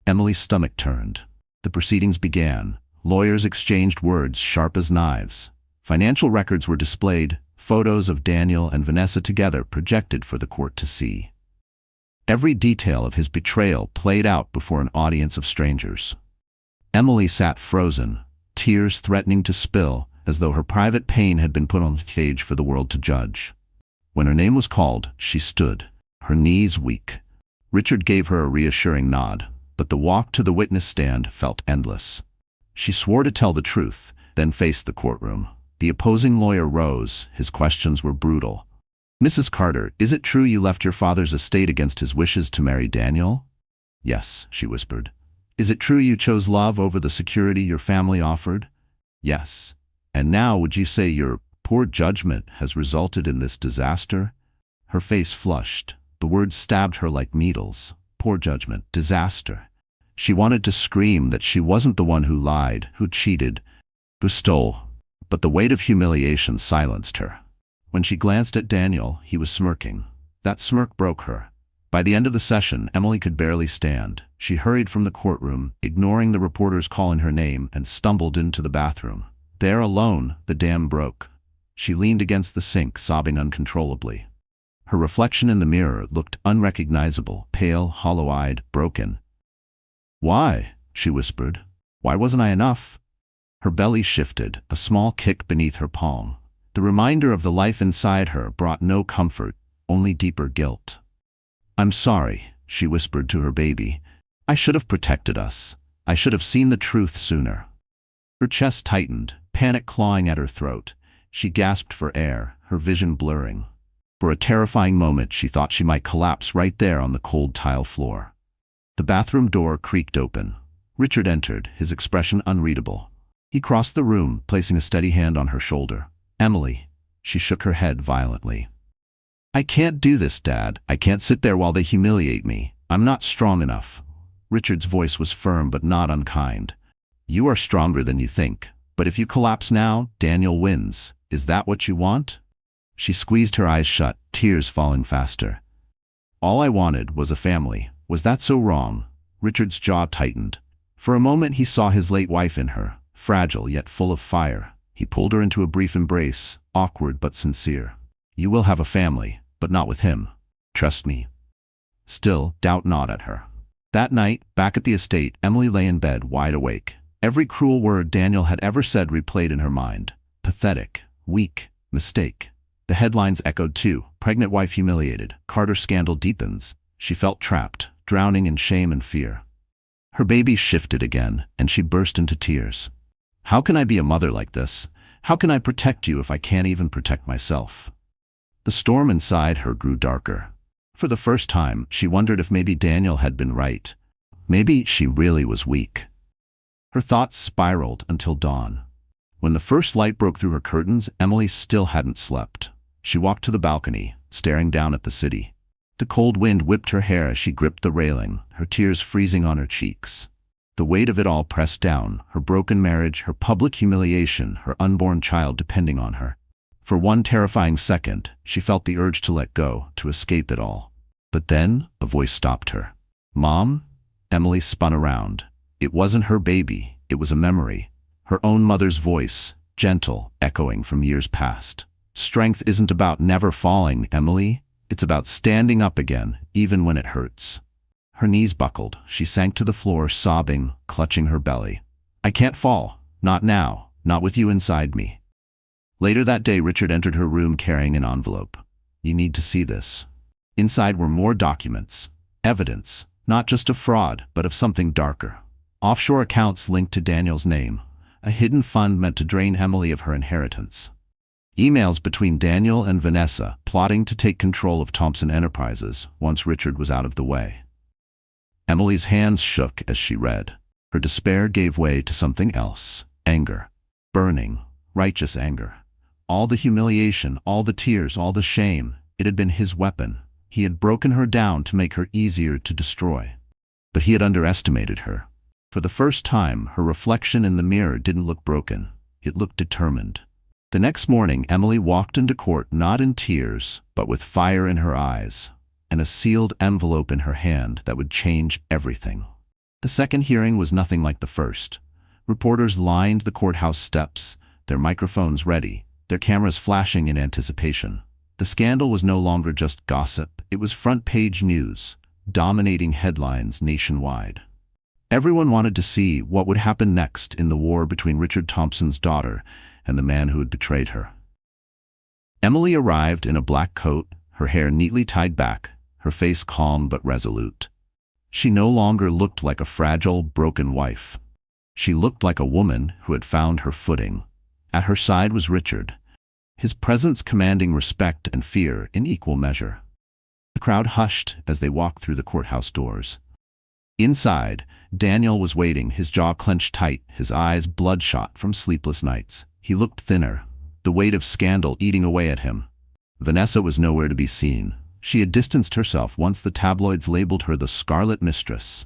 Emily's stomach turned. The proceedings began. Lawyers exchanged words sharp as knives. Financial records were displayed, photos of Daniel and Vanessa together projected for the court to see. Every detail of his betrayal played out before an audience of strangers. Emily sat frozen, tears threatening to spill, as though her private pain had been put on the stage for the world to judge. When her name was called, she stood, her knees weak. Richard gave her a reassuring nod, but the walk to the witness stand felt endless. She swore to tell the truth, then faced the courtroom. The opposing lawyer rose. His questions were brutal. "Mrs. Carter, is it true you left your father's estate against his wishes to marry Daniel?" "Yes," she whispered. "Is it true you chose love over the security your family offered?" "Yes." "And now would you say your poor judgment has resulted in this disaster?" Her face flushed. The words stabbed her like needles. Poor judgment, disaster. She wanted to scream that she wasn't the one who lied, who cheated, who stole. But the weight of humiliation silenced her. When she glanced at Daniel, he was smirking. That smirk broke her. By the end of the session, Emily could barely stand. She hurried from the courtroom, ignoring the reporters calling her name, and stumbled into the bathroom. There alone, the dam broke. She leaned against the sink, sobbing uncontrollably. Her reflection in the mirror looked unrecognizable, pale, hollow-eyed, broken. "Why?" she whispered. "Why wasn't I enough?" Her belly shifted, a small kick beneath her palm. The reminder of the life inside her brought no comfort, only deeper guilt. "I'm sorry," she whispered to her baby. "I should have protected us. I should have seen the truth sooner." Her chest tightened, panic clawing at her throat. She gasped for air, her vision blurring. For a terrifying moment, she thought she might collapse right there on the cold tile floor. The bathroom door creaked open. Richard entered, his expression unreadable. He crossed the room, placing a steady hand on her shoulder. "Emily." She shook her head violently. "I can't do this, Dad. I can't sit there while they humiliate me. I'm not strong enough." Richard's voice was firm but not unkind. "You are stronger than you think. But if you collapse now, Daniel wins. Is that what you want?" She squeezed her eyes shut, tears falling faster. "All I wanted was a family. Was that so wrong?" Richard's jaw tightened. For a moment he saw his late wife in her, fragile yet full of fire. He pulled her into a brief embrace, awkward but sincere. "You will have a family, but not with him. Trust me." Still, doubt gnawed at her. That night, back at the estate, Emily lay in bed, wide awake. Every cruel word Daniel had ever said replayed in her mind. Pathetic, weak, mistake. The headlines echoed too. Pregnant wife humiliated. Carter scandal deepens. She felt trapped, drowning in shame and fear. Her baby shifted again, and she burst into tears. "How can I be a mother like this? How can I protect you if I can't even protect myself?" The storm inside her grew darker. For the first time, she wondered if maybe Daniel had been right. Maybe she really was weak. Her thoughts spiraled until dawn. When the first light broke through her curtains, Emily still hadn't slept. She walked to the balcony, staring down at the city. The cold wind whipped her hair as she gripped the railing, her tears freezing on her cheeks. The weight of it all pressed down, her broken marriage, her public humiliation, her unborn child depending on her. For one terrifying second, she felt the urge to let go, to escape it all. But then, a voice stopped her. "Mom?" Emily spun around. It wasn't her baby, it was a memory. Her own mother's voice, gentle, echoing from years past. "Strength isn't about never falling, Emily. It's about standing up again, even when it hurts." Her knees buckled. She sank to the floor, sobbing, clutching her belly. "I can't fall. Not now. Not with you inside me." Later that day, Richard entered her room carrying an envelope. "You need to see this." Inside were more documents. Evidence, not just of fraud, but of something darker. Offshore accounts linked to Daniel's name. A hidden fund meant to drain Emily of her inheritance. Emails between Daniel and Vanessa, plotting to take control of Thompson Enterprises once Richard was out of the way. Emily's hands shook as she read. Her despair gave way to something else. Anger. Burning, righteous anger. All the humiliation, all the tears, all the shame. It had been his weapon. He had broken her down to make her easier to destroy. But he had underestimated her. For the first time, her reflection in the mirror didn't look broken. It looked determined. The next morning, Emily walked into court not in tears, but with fire in her eyes, and a sealed envelope in her hand that would change everything. The second hearing was nothing like the first. Reporters lined the courthouse steps, their microphones ready, their cameras flashing in anticipation. The scandal was no longer just gossip, it was front-page news, dominating headlines nationwide. Everyone wanted to see what would happen next in the war between Richard Thompson's daughter and the man who had betrayed her. Emily arrived in a black coat, her hair neatly tied back, her face calm but resolute. She no longer looked like a fragile, broken wife. She looked like a woman who had found her footing. At her side was Richard, his presence commanding respect and fear in equal measure. The crowd hushed as they walked through the courthouse doors. Inside, Daniel was waiting, his jaw clenched tight, his eyes bloodshot from sleepless nights. He looked thinner, the weight of scandal eating away at him. Vanessa was nowhere to be seen. She had distanced herself once the tabloids labeled her the Scarlet Mistress.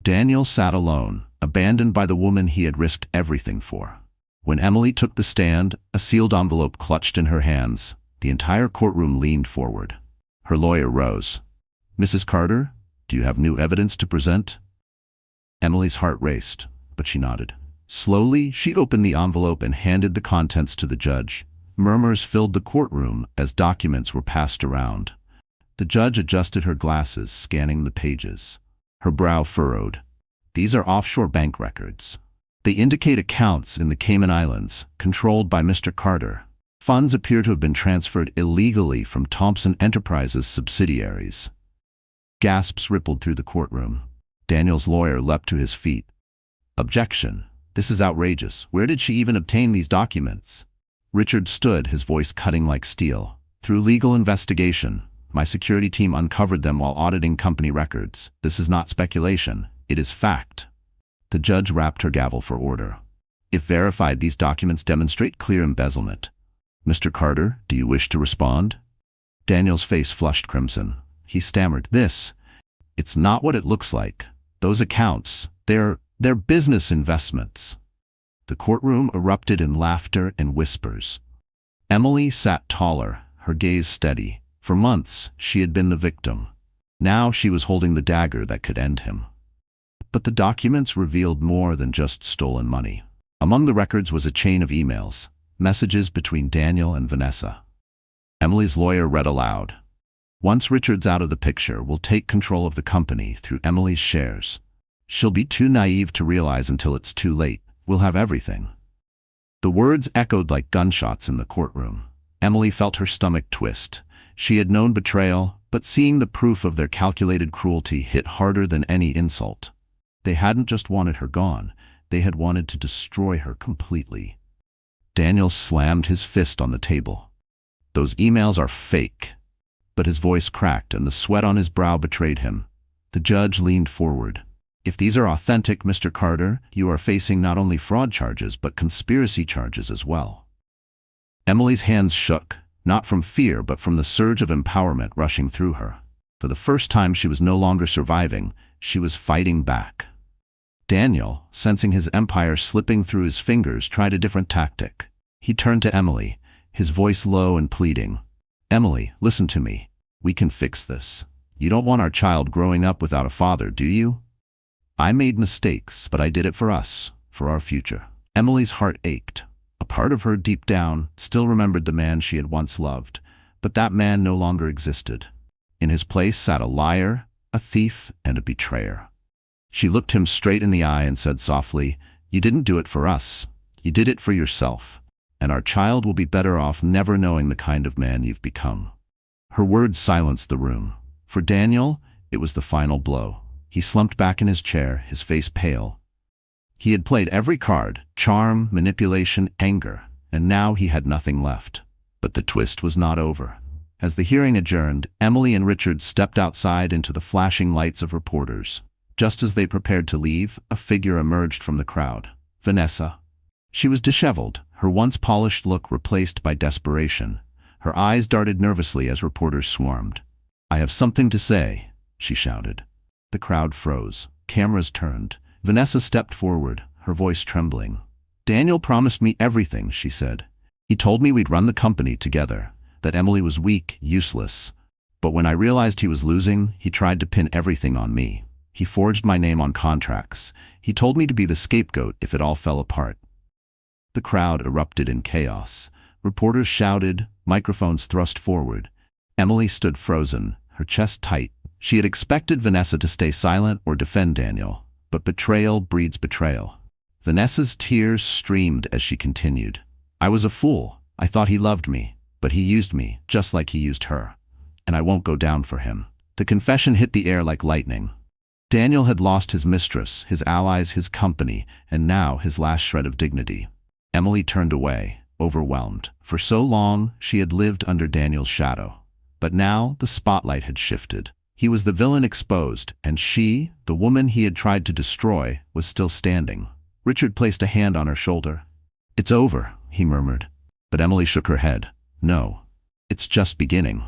Daniel sat alone, abandoned by the woman he had risked everything for. When Emily took the stand, a sealed envelope clutched in her hands. The entire courtroom leaned forward. Her lawyer rose. "Mrs. Carter, do you have new evidence to present?" Emily's heart raced, but she nodded. Slowly, she opened the envelope and handed the contents to the judge. Murmurs filled the courtroom as documents were passed around. The judge adjusted her glasses, scanning the pages. Her brow furrowed. "These are offshore bank records. They indicate accounts in the Cayman Islands, controlled by Mr. Carter. Funds appear to have been transferred illegally from Thompson Enterprises subsidiaries." Gasps rippled through the courtroom. Daniel's lawyer leapt to his feet. "Objection. This is outrageous. Where did she even obtain these documents?" Richard stood, his voice cutting like steel. "Through legal investigation. My security team uncovered them while auditing company records. This is not speculation. It is fact." The judge rapped her gavel for order. "If verified, these documents demonstrate clear embezzlement. Mr. Carter, do you wish to respond?" Daniel's face flushed crimson. He stammered, It's not what it looks like. Those accounts, they're business investments." The courtroom erupted in laughter and whispers. Emily sat taller, her gaze steady. For months, she had been the victim. Now she was holding the dagger that could end him. But the documents revealed more than just stolen money. Among the records was a chain of emails, messages between Daniel and Vanessa. Emily's lawyer read aloud. Once Richard's out of the picture, we'll take control of the company through Emily's shares. She'll be too naive to realize until it's too late. We'll have everything. The words echoed like gunshots in the courtroom. Emily felt her stomach twist. She had known betrayal, but seeing the proof of their calculated cruelty hit harder than any insult. They hadn't just wanted her gone, they had wanted to destroy her completely. Daniel slammed his fist on the table. Those emails are fake. But his voice cracked and the sweat on his brow betrayed him. The judge leaned forward. If these are authentic, Mr. Carter, you are facing not only fraud charges but conspiracy charges as well. Emily's hands shook, not from fear but from the surge of empowerment rushing through her. For the first time she was no longer surviving, she was fighting back. Daniel, sensing his empire slipping through his fingers, tried a different tactic. He turned to Emily, his voice low and pleading. Emily, listen to me. We can fix this. You don't want our child growing up without a father, do you? I made mistakes, but I did it for us, for our future. Emily's heart ached. A part of her deep down still remembered the man she had once loved, but that man no longer existed. In his place sat a liar, a thief, and a betrayer. She looked him straight in the eye and said softly, You didn't do it for us. You did it for yourself. And our child will be better off never knowing the kind of man you've become. Her words silenced the room. For Daniel, it was the final blow. He slumped back in his chair, his face pale. He had played every card, charm, manipulation, anger, and now he had nothing left. But the twist was not over. As the hearing adjourned, Emily and Richard stepped outside into the flashing lights of reporters. Just as they prepared to leave, a figure emerged from the crowd. Vanessa. She was disheveled, her once polished look replaced by desperation. Her eyes darted nervously as reporters swarmed. I have something to say, she shouted. The crowd froze. Cameras turned. Vanessa stepped forward, her voice trembling. Daniel promised me everything, she said. He told me we'd run the company together, that Emily was weak, useless. But when I realized he was losing, he tried to pin everything on me. He forged my name on contracts. He told me to be the scapegoat if it all fell apart. The crowd erupted in chaos. Reporters shouted, microphones thrust forward. Emily stood frozen, her chest tight. She had expected Vanessa to stay silent or defend Daniel, but betrayal breeds betrayal. Vanessa's tears streamed as she continued. I was a fool. I thought he loved me, but he used me, just like he used her. And I won't go down for him. The confession hit the air like lightning. Daniel had lost his mistress, his allies, his company, and now his last shred of dignity. Emily turned away, overwhelmed. For so long, she had lived under Daniel's shadow. But now, the spotlight had shifted. He was the villain exposed, and she, the woman he had tried to destroy, was still standing. Richard placed a hand on her shoulder. It's over, he murmured. But Emily shook her head. No, it's just beginning.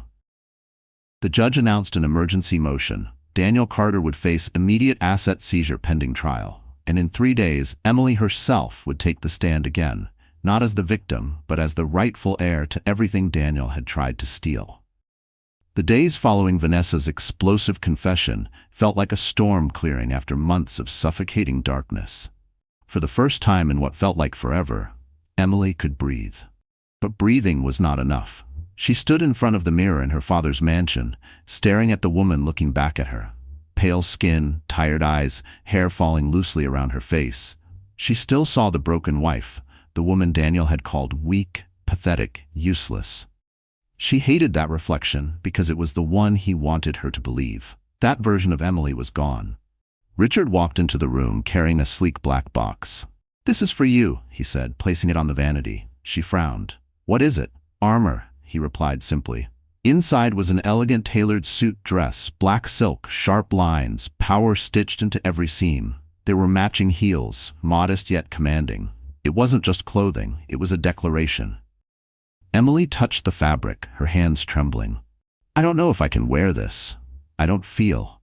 The judge announced an emergency motion. Daniel Carter would face immediate asset seizure pending trial. And in 3 days, Emily herself would take the stand again, not as the victim, but as the rightful heir to everything Daniel had tried to steal. The days following Vanessa's explosive confession felt like a storm clearing after months of suffocating darkness. For the first time in what felt like forever, Emily could breathe. But breathing was not enough. She stood in front of the mirror in her father's mansion, staring at the woman looking back at her. Pale skin, tired eyes, hair falling loosely around her face. She still saw the broken wife, the woman Daniel had called weak, pathetic, useless. She hated that reflection because it was the one he wanted her to believe. That version of Emily was gone. Richard walked into the room carrying a sleek black box. This is for you, he said, placing it on the vanity. She frowned. What is it? Armor, he replied simply. Inside was an elegant tailored suit dress, black silk, sharp lines, power stitched into every seam. There were matching heels, modest yet commanding. It wasn't just clothing, it was a declaration. Emily touched the fabric, her hands trembling. I don't know if I can wear this. I don't feel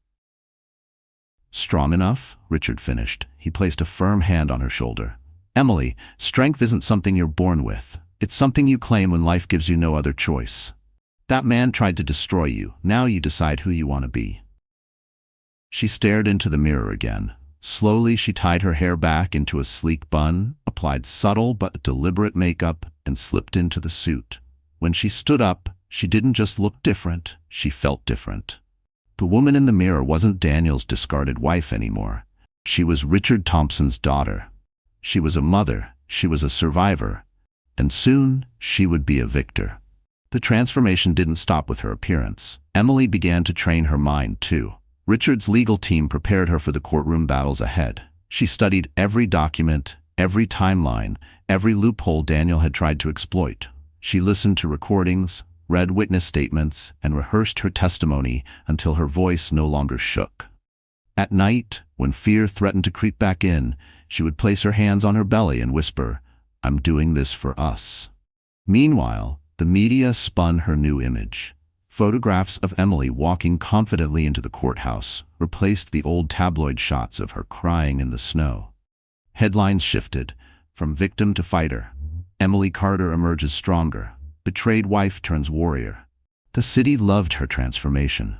strong enough, Richard finished. He placed a firm hand on her shoulder. Emily, strength isn't something you're born with. It's something you claim when life gives you no other choice. That man tried to destroy you. Now you decide who you want to be. She stared into the mirror again. Slowly, she tied her hair back into a sleek bun, applied subtle but deliberate makeup, and slipped into the suit. When she stood up, she didn't just look different, she felt different. The woman in the mirror wasn't Daniel's discarded wife anymore. She was Richard Thompson's daughter. She was a mother, she was a survivor, and soon she would be a victor. The transformation didn't stop with her appearance. Emily began to train her mind too. Richard's legal team prepared her for the courtroom battles ahead. She studied every document, every timeline, every loophole Daniel had tried to exploit. She listened to recordings, read witness statements, and rehearsed her testimony until her voice no longer shook. At night, when fear threatened to creep back in, she would place her hands on her belly and whisper, "I'm doing this for us." Meanwhile, the media spun her new image. Photographs of Emily walking confidently into the courthouse replaced the old tabloid shots of her crying in the snow. Headlines shifted, from victim to fighter. Emily Carter emerges stronger. Betrayed wife turns warrior. The city loved her transformation.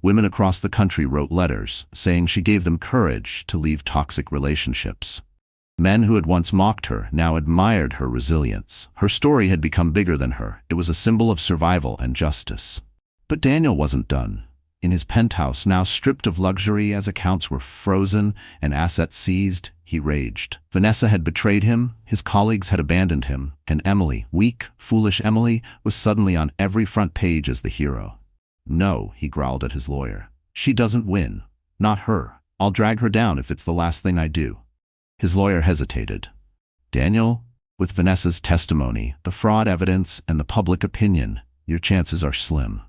Women across the country wrote letters, saying she gave them courage to leave toxic relationships. Men who had once mocked her now admired her resilience. Her story had become bigger than her. It was a symbol of survival and justice. But Daniel wasn't done. In his penthouse, now stripped of luxury as accounts were frozen and assets seized, he raged. Vanessa had betrayed him, his colleagues had abandoned him, and Emily, weak, foolish Emily, was suddenly on every front page as the hero. "No," he growled at his lawyer. "She doesn't win. Not her. I'll drag her down if it's the last thing I do." His lawyer hesitated. "Daniel, with Vanessa's testimony, the fraud evidence, and the public opinion, your chances are slim."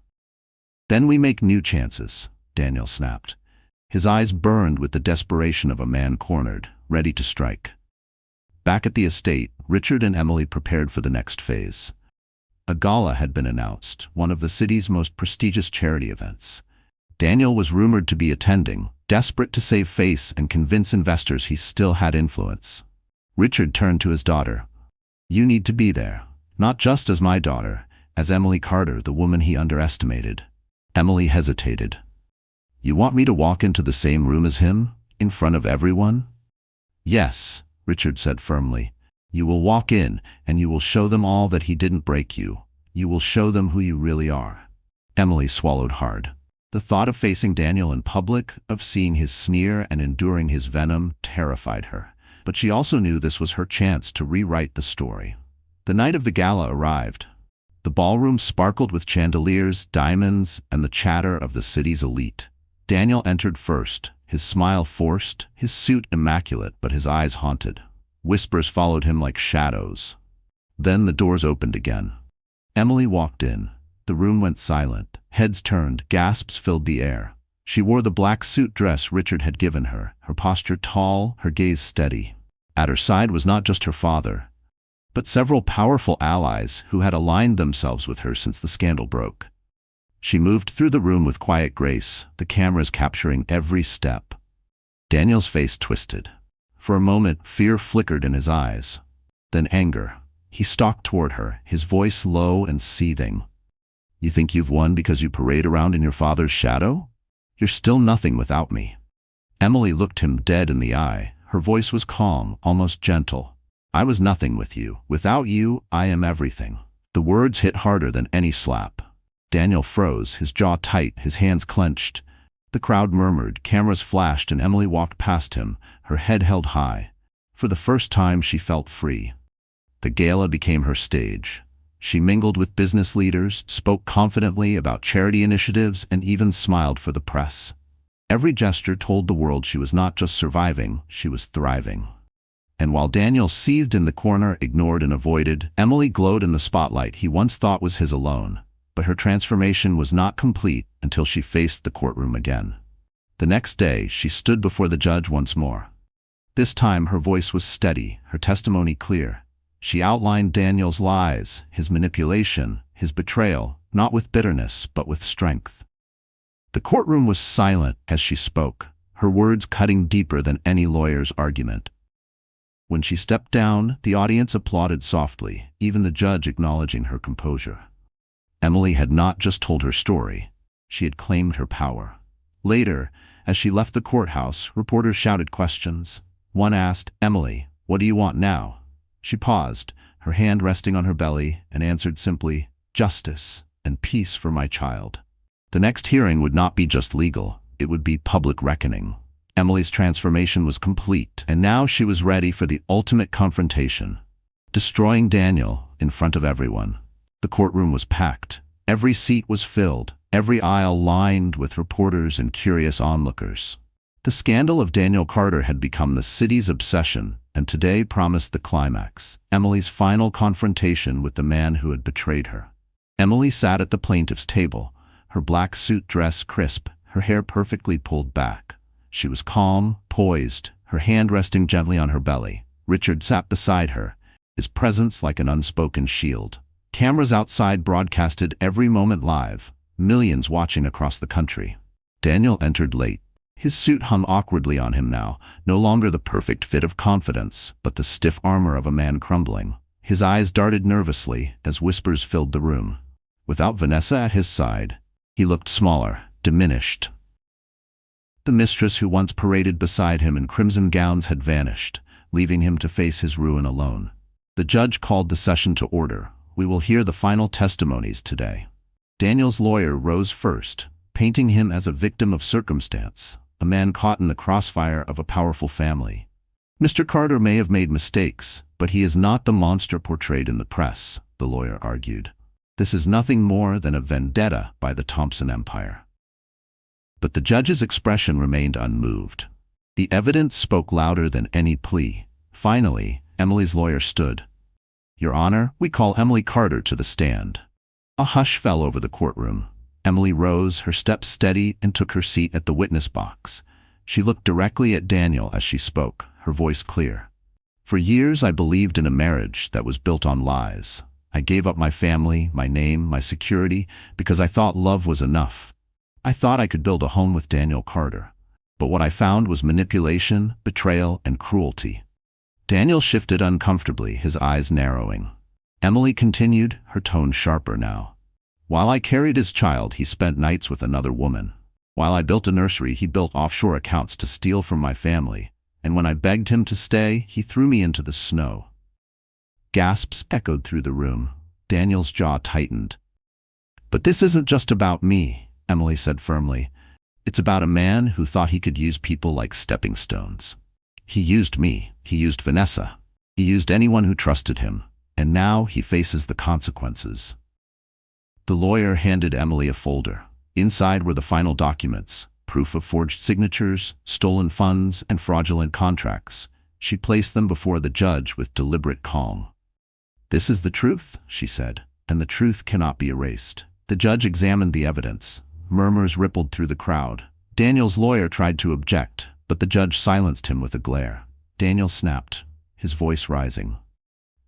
"Then we make new chances," Daniel snapped. His eyes burned with the desperation of a man cornered, ready to strike. Back at the estate, Richard and Emily prepared for the next phase. A gala had been announced, one of the city's most prestigious charity events. Daniel was rumored to be attending, desperate to save face and convince investors he still had influence. Richard turned to his daughter. "You need to be there, not just as my daughter, as Emily Carter, the woman he underestimated." Emily hesitated. "You want me to walk into the same room as him, in front of everyone?" "Yes," Richard said firmly. "You will walk in, and you will show them all that he didn't break you. You will show them who you really are." Emily swallowed hard. The thought of facing Daniel in public, of seeing his sneer and enduring his venom, terrified her. But she also knew this was her chance to rewrite the story. The night of the gala arrived. The ballroom sparkled with chandeliers, diamonds, and the chatter of the city's elite. Daniel entered first, his smile forced, his suit immaculate, but his eyes haunted. Whispers followed him like shadows. Then the doors opened again. Emily walked in. The room went silent. Heads turned, gasps filled the air. She wore the black suit dress Richard had given her, her posture tall, her gaze steady. At her side was not just her father, but several powerful allies who had aligned themselves with her since the scandal broke. She moved through the room with quiet grace, the cameras capturing every step. Daniel's face twisted. For a moment, fear flickered in his eyes. Then anger. He stalked toward her, his voice low and seething. "You think you've won because you parade around in your father's shadow? You're still nothing without me." Emily looked him dead in the eye. Her voice was calm, almost gentle. "I was nothing with you. Without you, I am everything." The words hit harder than any slap. Daniel froze, his jaw tight, his hands clenched. The crowd murmured, cameras flashed, and Emily walked past him, her head held high. For the first time, she felt free. The gala became her stage. She mingled with business leaders, spoke confidently about charity initiatives, and even smiled for the press. Every gesture told the world she was not just surviving, she was thriving. And while Daniel seethed in the corner, ignored and avoided, Emily glowed in the spotlight he once thought was his alone. But her transformation was not complete until she faced the courtroom again. The next day, she stood before the judge once more. This time, her voice was steady, her testimony clear. She outlined Daniel's lies, his manipulation, his betrayal, not with bitterness, but with strength. The courtroom was silent as she spoke, her words cutting deeper than any lawyer's argument. When she stepped down, the audience applauded softly, even the judge acknowledging her composure. Emily had not just told her story, she had claimed her power. Later, As she left the courthouse, reporters shouted questions. One asked, "Emily, what do you want now?" She paused, her hand resting on her belly, and answered simply, "Justice and peace for my child." The next hearing would not be just legal, it would be public reckoning. Emily's transformation was complete, and now she was ready for the ultimate confrontation. Destroying Daniel in front of everyone. The courtroom was packed. Every seat was filled, every aisle lined with reporters and curious onlookers. The scandal of Daniel Carter had become the city's obsession, and today promised the climax, Emily's final confrontation with the man who had betrayed her. Emily sat at the plaintiff's table, her black suit dress crisp, her hair perfectly pulled back. She was calm, poised, her hand resting gently on her belly. Richard sat beside her, his presence like an unspoken shield. Cameras outside broadcasted every moment live, millions watching across the country. Daniel entered late. His suit hung awkwardly on him now, no longer the perfect fit of confidence, but the stiff armor of a man crumbling. His eyes darted nervously as whispers filled the room. Without Vanessa at his side, he looked smaller, diminished. The mistress who once paraded beside him in crimson gowns had vanished, leaving him to face his ruin alone. The judge called the session to order. "We will hear the final testimonies today." Daniel's lawyer rose first, painting him as a victim of circumstance, a man caught in the crossfire of a powerful family. "Mr. Carter may have made mistakes, but he is not the monster portrayed in the press," the lawyer argued. "This is nothing more than a vendetta by the Thompson Empire." But the judge's expression remained unmoved. The evidence spoke louder than any plea. Finally, Emily's lawyer stood. "Your Honor, we call Emily Carter to the stand." A hush fell over the courtroom. Emily rose, her steps steady, and took her seat at the witness box. She looked directly at Daniel as she spoke, her voice clear. "For years I believed in a marriage that was built on lies. I gave up my family, my name, my security, because I thought love was enough. I thought I could build a home with Daniel Carter. But what I found was manipulation, betrayal, and cruelty." Daniel shifted uncomfortably, his eyes narrowing. Emily continued, her tone sharper now. "While I carried his child, he spent nights with another woman. While I built a nursery, he built offshore accounts to steal from my family. And when I begged him to stay, he threw me into the snow." Gasps echoed through the room. Daniel's jaw tightened. "But this isn't just about me," Emily said firmly. "It's about a man who thought he could use people like stepping stones. He used me, he used Vanessa, he used anyone who trusted him, and now he faces the consequences." The lawyer handed Emily a folder. Inside were the final documents, proof of forged signatures, stolen funds, and fraudulent contracts. She placed them before the judge with deliberate calm. "This is the truth," she said, "and the truth cannot be erased." The judge examined the evidence. Murmurs rippled through the crowd. Daniel's lawyer tried to object, but the judge silenced him with a glare. Daniel snapped, his voice rising.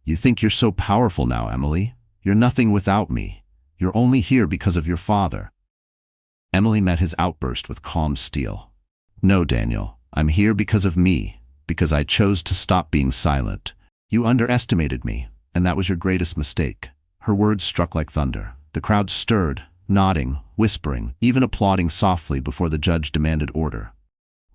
"You think you're so powerful now, Emily? You're nothing without me. You're only here because of your father." Emily met his outburst with calm steel. "No, Daniel, I'm here because of me, because I chose to stop being silent. You underestimated me, and that was your greatest mistake." Her words struck like thunder. The crowd stirred, nodding, whispering, even applauding softly before the judge demanded order.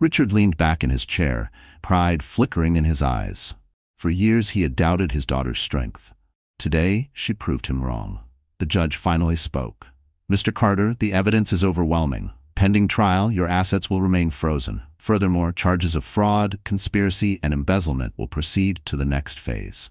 Richard leaned back in his chair, pride flickering in his eyes. For years he had doubted his daughter's strength. Today, she proved him wrong. The judge finally spoke. "Mr. Carter, the evidence is overwhelming. Pending trial, your assets will remain frozen. Furthermore, charges of fraud, conspiracy, and embezzlement will proceed to the next phase."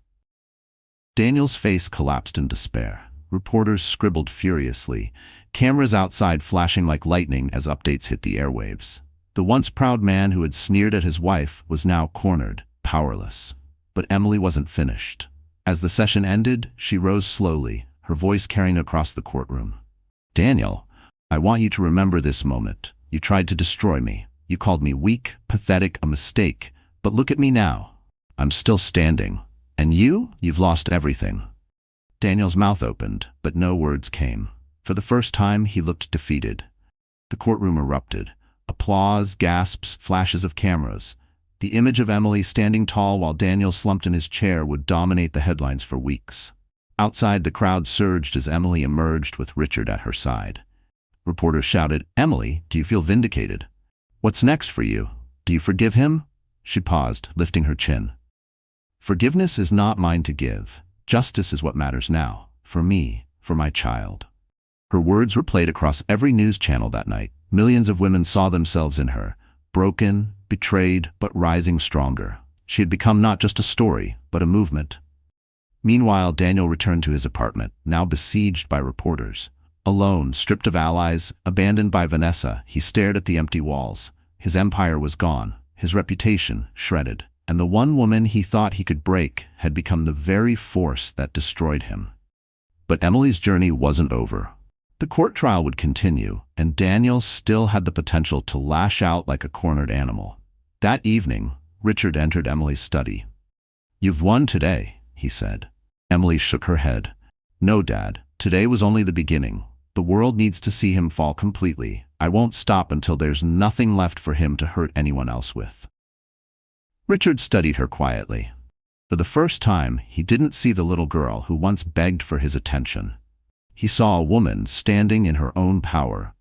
Daniel's face collapsed in despair. Reporters scribbled furiously, cameras outside flashing like lightning as updates hit the airwaves. The once proud man who had sneered at his wife was now cornered, powerless. But Emily wasn't finished. As the session ended, she rose slowly, her voice carrying across the courtroom. "Daniel, I want you to remember this moment. You tried to destroy me. You called me weak, pathetic, a mistake. But look at me now. I'm still standing. And you've lost everything." Daniel's mouth opened, but no words came. For the first time, he looked defeated. The courtroom erupted. Applause, gasps, flashes of cameras. The image of Emily standing tall while Daniel slumped in his chair would dominate the headlines for weeks. Outside, the crowd surged as Emily emerged with Richard at her side. Reporters shouted, "Emily, do you feel vindicated?" What's next for you? Do you forgive him? She paused, lifting her chin. Forgiveness is not mine to give. Justice is what matters now. For me, for my child. Her words were played across every news channel that night. Millions of women saw themselves in her, broken, betrayed, but rising stronger. She had become not just a story, but a movement. Meanwhile, Daniel returned to his apartment, now besieged by reporters. Alone, stripped of allies, abandoned by Vanessa, he stared at the empty walls. His empire was gone, his reputation shredded, and the one woman he thought he could break had become the very force that destroyed him. But Emily's journey wasn't over. The court trial would continue, and Daniel still had the potential to lash out like a cornered animal. That evening, Richard entered Emily's study. "You've won today," he said. Emily shook her head. "No, Dad, today was only the beginning. The world needs to see him fall completely. I won't stop until there's nothing left for him to hurt anyone else with." Richard studied her quietly. For the first time, he didn't see the little girl who once begged for his attention. He saw a woman standing in her own power.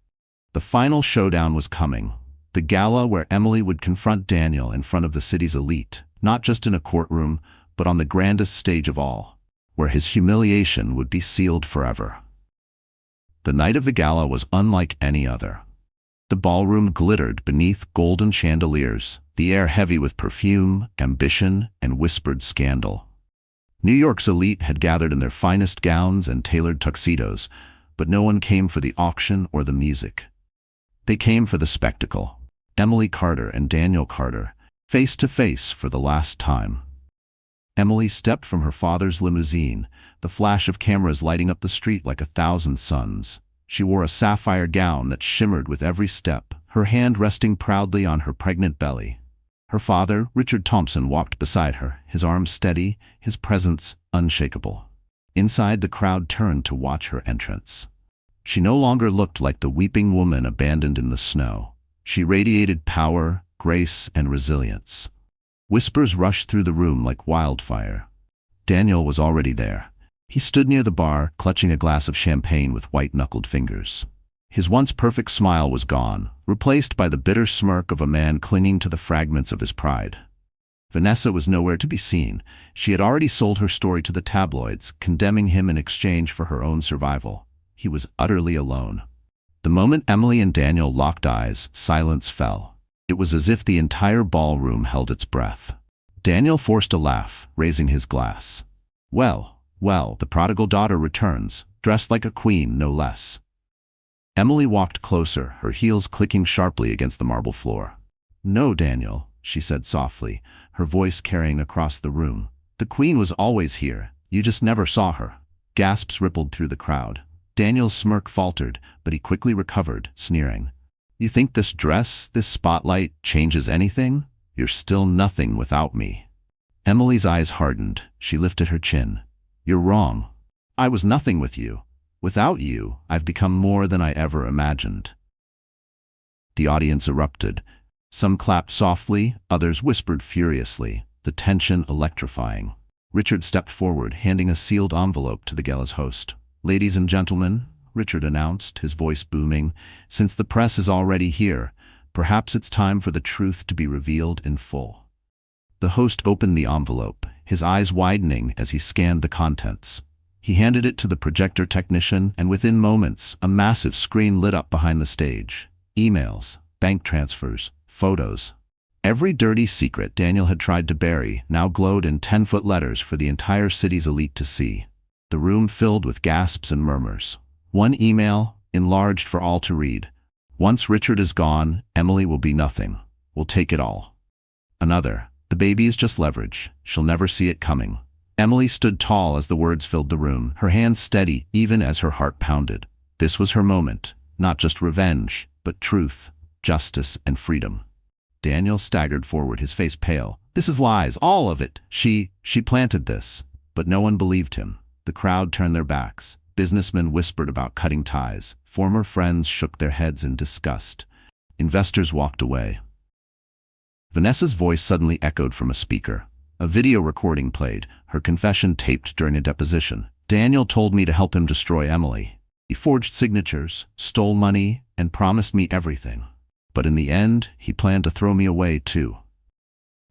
The final showdown was coming. The gala where Emily would confront Daniel in front of the city's elite, not just in a courtroom, but on the grandest stage of all, where his humiliation would be sealed forever. The night of the gala was unlike any other. The ballroom glittered beneath golden chandeliers, the air heavy with perfume, ambition, and whispered scandal. New York's elite had gathered in their finest gowns and tailored tuxedos, but no one came for the auction or the music. They came for the spectacle. Emily Carter and Daniel Carter, face to face for the last time. Emily stepped from her father's limousine, the flash of cameras lighting up the street like 1,000 suns. She wore a sapphire gown that shimmered with every step, her hand resting proudly on her pregnant belly. Her father, Richard Thompson, walked beside her, his arms steady, his presence unshakable. Inside, the crowd turned to watch her entrance. She no longer looked like the weeping woman abandoned in the snow. She radiated power, grace, and resilience. Whispers rushed through the room like wildfire. Daniel was already there. He stood near the bar, clutching a glass of champagne with white-knuckled fingers. His once perfect smile was gone, replaced by the bitter smirk of a man clinging to the fragments of his pride. Vanessa was nowhere to be seen. She had already sold her story to the tabloids, condemning him in exchange for her own survival. He was utterly alone. The moment Emily and Daniel locked eyes, silence fell. It was as if the entire ballroom held its breath. Daniel forced a laugh, raising his glass. Well, the prodigal daughter returns, dressed like a queen, no less." Emily walked closer, her heels clicking sharply against the marble floor. "No, Daniel," she said softly, her voice carrying across the room. "The queen was always here. You just never saw her." Gasps rippled through the crowd. Daniel's smirk faltered, but he quickly recovered, sneering. "You think this dress, this spotlight, changes anything? You're still nothing without me." Emily's eyes hardened. She lifted her chin. "You're wrong. I was nothing with you. Without you, I've become more than I ever imagined." The audience erupted. Some clapped softly, others whispered furiously, the tension electrifying. Richard stepped forward, handing a sealed envelope to the gala's host. "Ladies and gentlemen," Richard announced, his voice booming, "since the press is already here, perhaps it's time for the truth to be revealed in full." The host opened the envelope, his eyes widening as he scanned the contents. He handed it to the projector technician, and within moments, a massive screen lit up behind the stage. Emails, bank transfers, photos. Every dirty secret Daniel had tried to bury now glowed in 10-foot letters for the entire city's elite to see. The room filled with gasps and murmurs. One email, enlarged for all to read. "Once Richard is gone, Emily will be nothing. We'll take it all." Another, "The baby is just leverage. She'll never see it coming." Emily stood tall as the words filled the room, her hands steady even as her heart pounded. This was her moment, not just revenge, but truth, justice, and freedom. Daniel staggered forward, his face pale. "This is lies, all of it. She planted this." But no one believed him. The crowd turned their backs. Businessmen whispered about cutting ties. Former friends shook their heads in disgust. Investors walked away. Vanessa's voice suddenly echoed from a speaker. A video recording played, her confession taped during a deposition. "Daniel told me to help him destroy Emily. He forged signatures, stole money, and promised me everything. But in the end, he planned to throw me away too.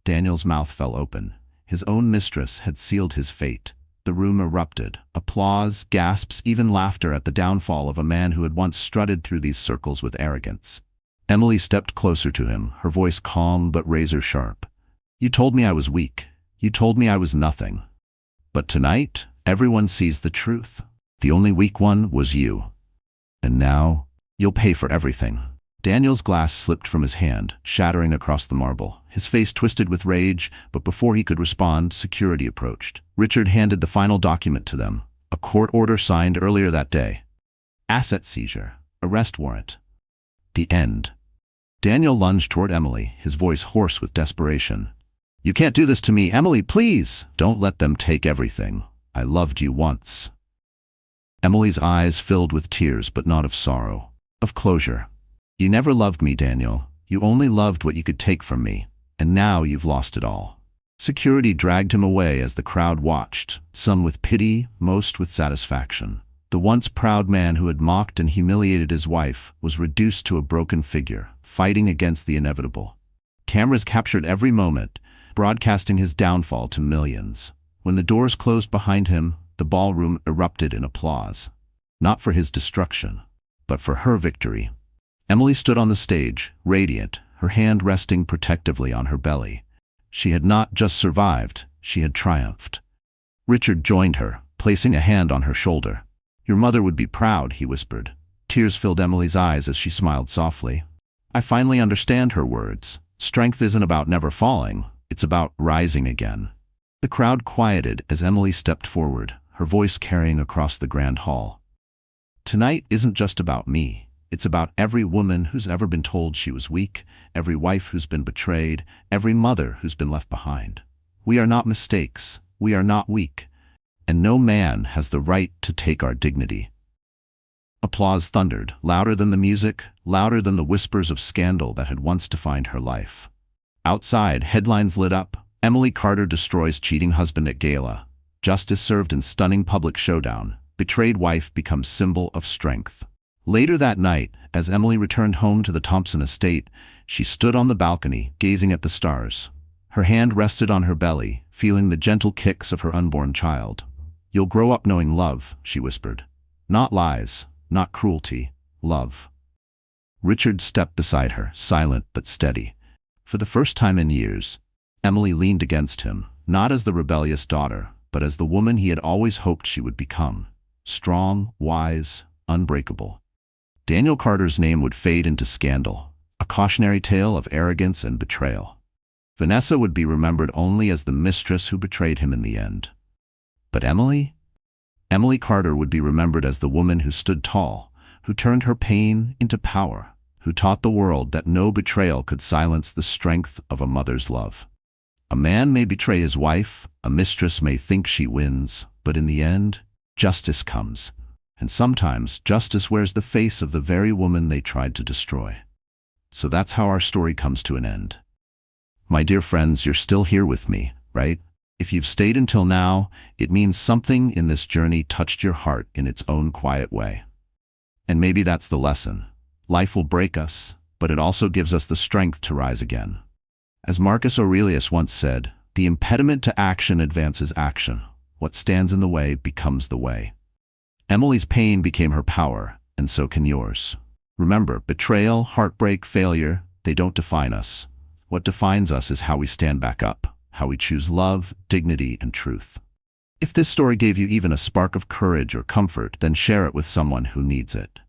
Daniel's mouth fell open. His own mistress had sealed his fate. The room erupted. Applause, gasps, even laughter at the downfall of a man who had once strutted through these circles with arrogance. Emily stepped closer to him, her voice calm but razor-sharp. "You told me I was weak. You told me I was nothing. But tonight, everyone sees the truth. The only weak one was you. And now, you'll pay for everything." Daniel's glass slipped from his hand, shattering across the marble. His face twisted with rage, but before he could respond, security approached. Richard handed the final document to them, a court order signed earlier that day. Asset seizure, arrest warrant. The end. Daniel lunged toward Emily, his voice hoarse with desperation. "You can't do this to me, Emily, please! Don't let them take everything. I loved you once." Emily's eyes filled with tears, but not of sorrow, of closure. "You never loved me, Daniel. You only loved what you could take from me, and now you've lost it all." Security dragged him away as the crowd watched, some with pity, most with satisfaction. The once proud man who had mocked and humiliated his wife was reduced to a broken figure, fighting against the inevitable. Cameras captured every moment, broadcasting his downfall to millions. When the doors closed behind him, the ballroom erupted in applause. Not for his destruction, but for her victory. Emily stood on the stage, radiant, her hand resting protectively on her belly. She had not just survived, she had triumphed. Richard joined her, placing a hand on her shoulder. "Your mother would be proud," he whispered. Tears filled Emily's eyes as she smiled softly. "I finally understand her words. Strength isn't about never falling, it's about rising again." The crowd quieted as Emily stepped forward, her voice carrying across the grand hall. "Tonight isn't just about me. It's about every woman who's ever been told she was weak, every wife who's been betrayed, every mother who's been left behind. We are not mistakes, we are not weak, and no man has the right to take our dignity." Applause thundered, louder than the music, louder than the whispers of scandal that had once defined her life. Outside, headlines lit up. Emily Carter destroys cheating husband at gala. Justice served in stunning public showdown. Betrayed wife becomes symbol of strength. Later that night, as Emily returned home to the Thompson estate, she stood on the balcony, gazing at the stars. Her hand rested on her belly, feeling the gentle kicks of her unborn child. "You'll grow up knowing love," she whispered. "Not lies, not cruelty, love." Richard stepped beside her, silent but steady. For the first time in years, Emily leaned against him, not as the rebellious daughter, but as the woman he had always hoped she would become. Strong, wise, unbreakable. Daniel Carter's name would fade into scandal, a cautionary tale of arrogance and betrayal. Vanessa would be remembered only as the mistress who betrayed him in the end. But Emily? Emily Carter would be remembered as the woman who stood tall, who turned her pain into power, who taught the world that no betrayal could silence the strength of a mother's love. A man may betray his wife, a mistress may think she wins, but in the end, justice comes. And sometimes, justice wears the face of the very woman they tried to destroy. So that's how our story comes to an end. My dear friends, you're still here with me, right? If you've stayed until now, it means something in this journey touched your heart in its own quiet way. And maybe that's the lesson. Life will break us, but it also gives us the strength to rise again. As Marcus Aurelius once said, the impediment to action advances action. What stands in the way becomes the way. Emily's pain became her power, and so can yours. Remember, betrayal, heartbreak, failure, they don't define us. What defines us is how we stand back up, how we choose love, dignity, and truth. If this story gave you even a spark of courage or comfort, then share it with someone who needs it.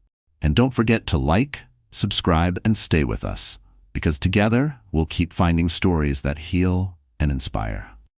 And don't forget to like, subscribe, and stay with us, because together we'll keep finding stories that heal and inspire.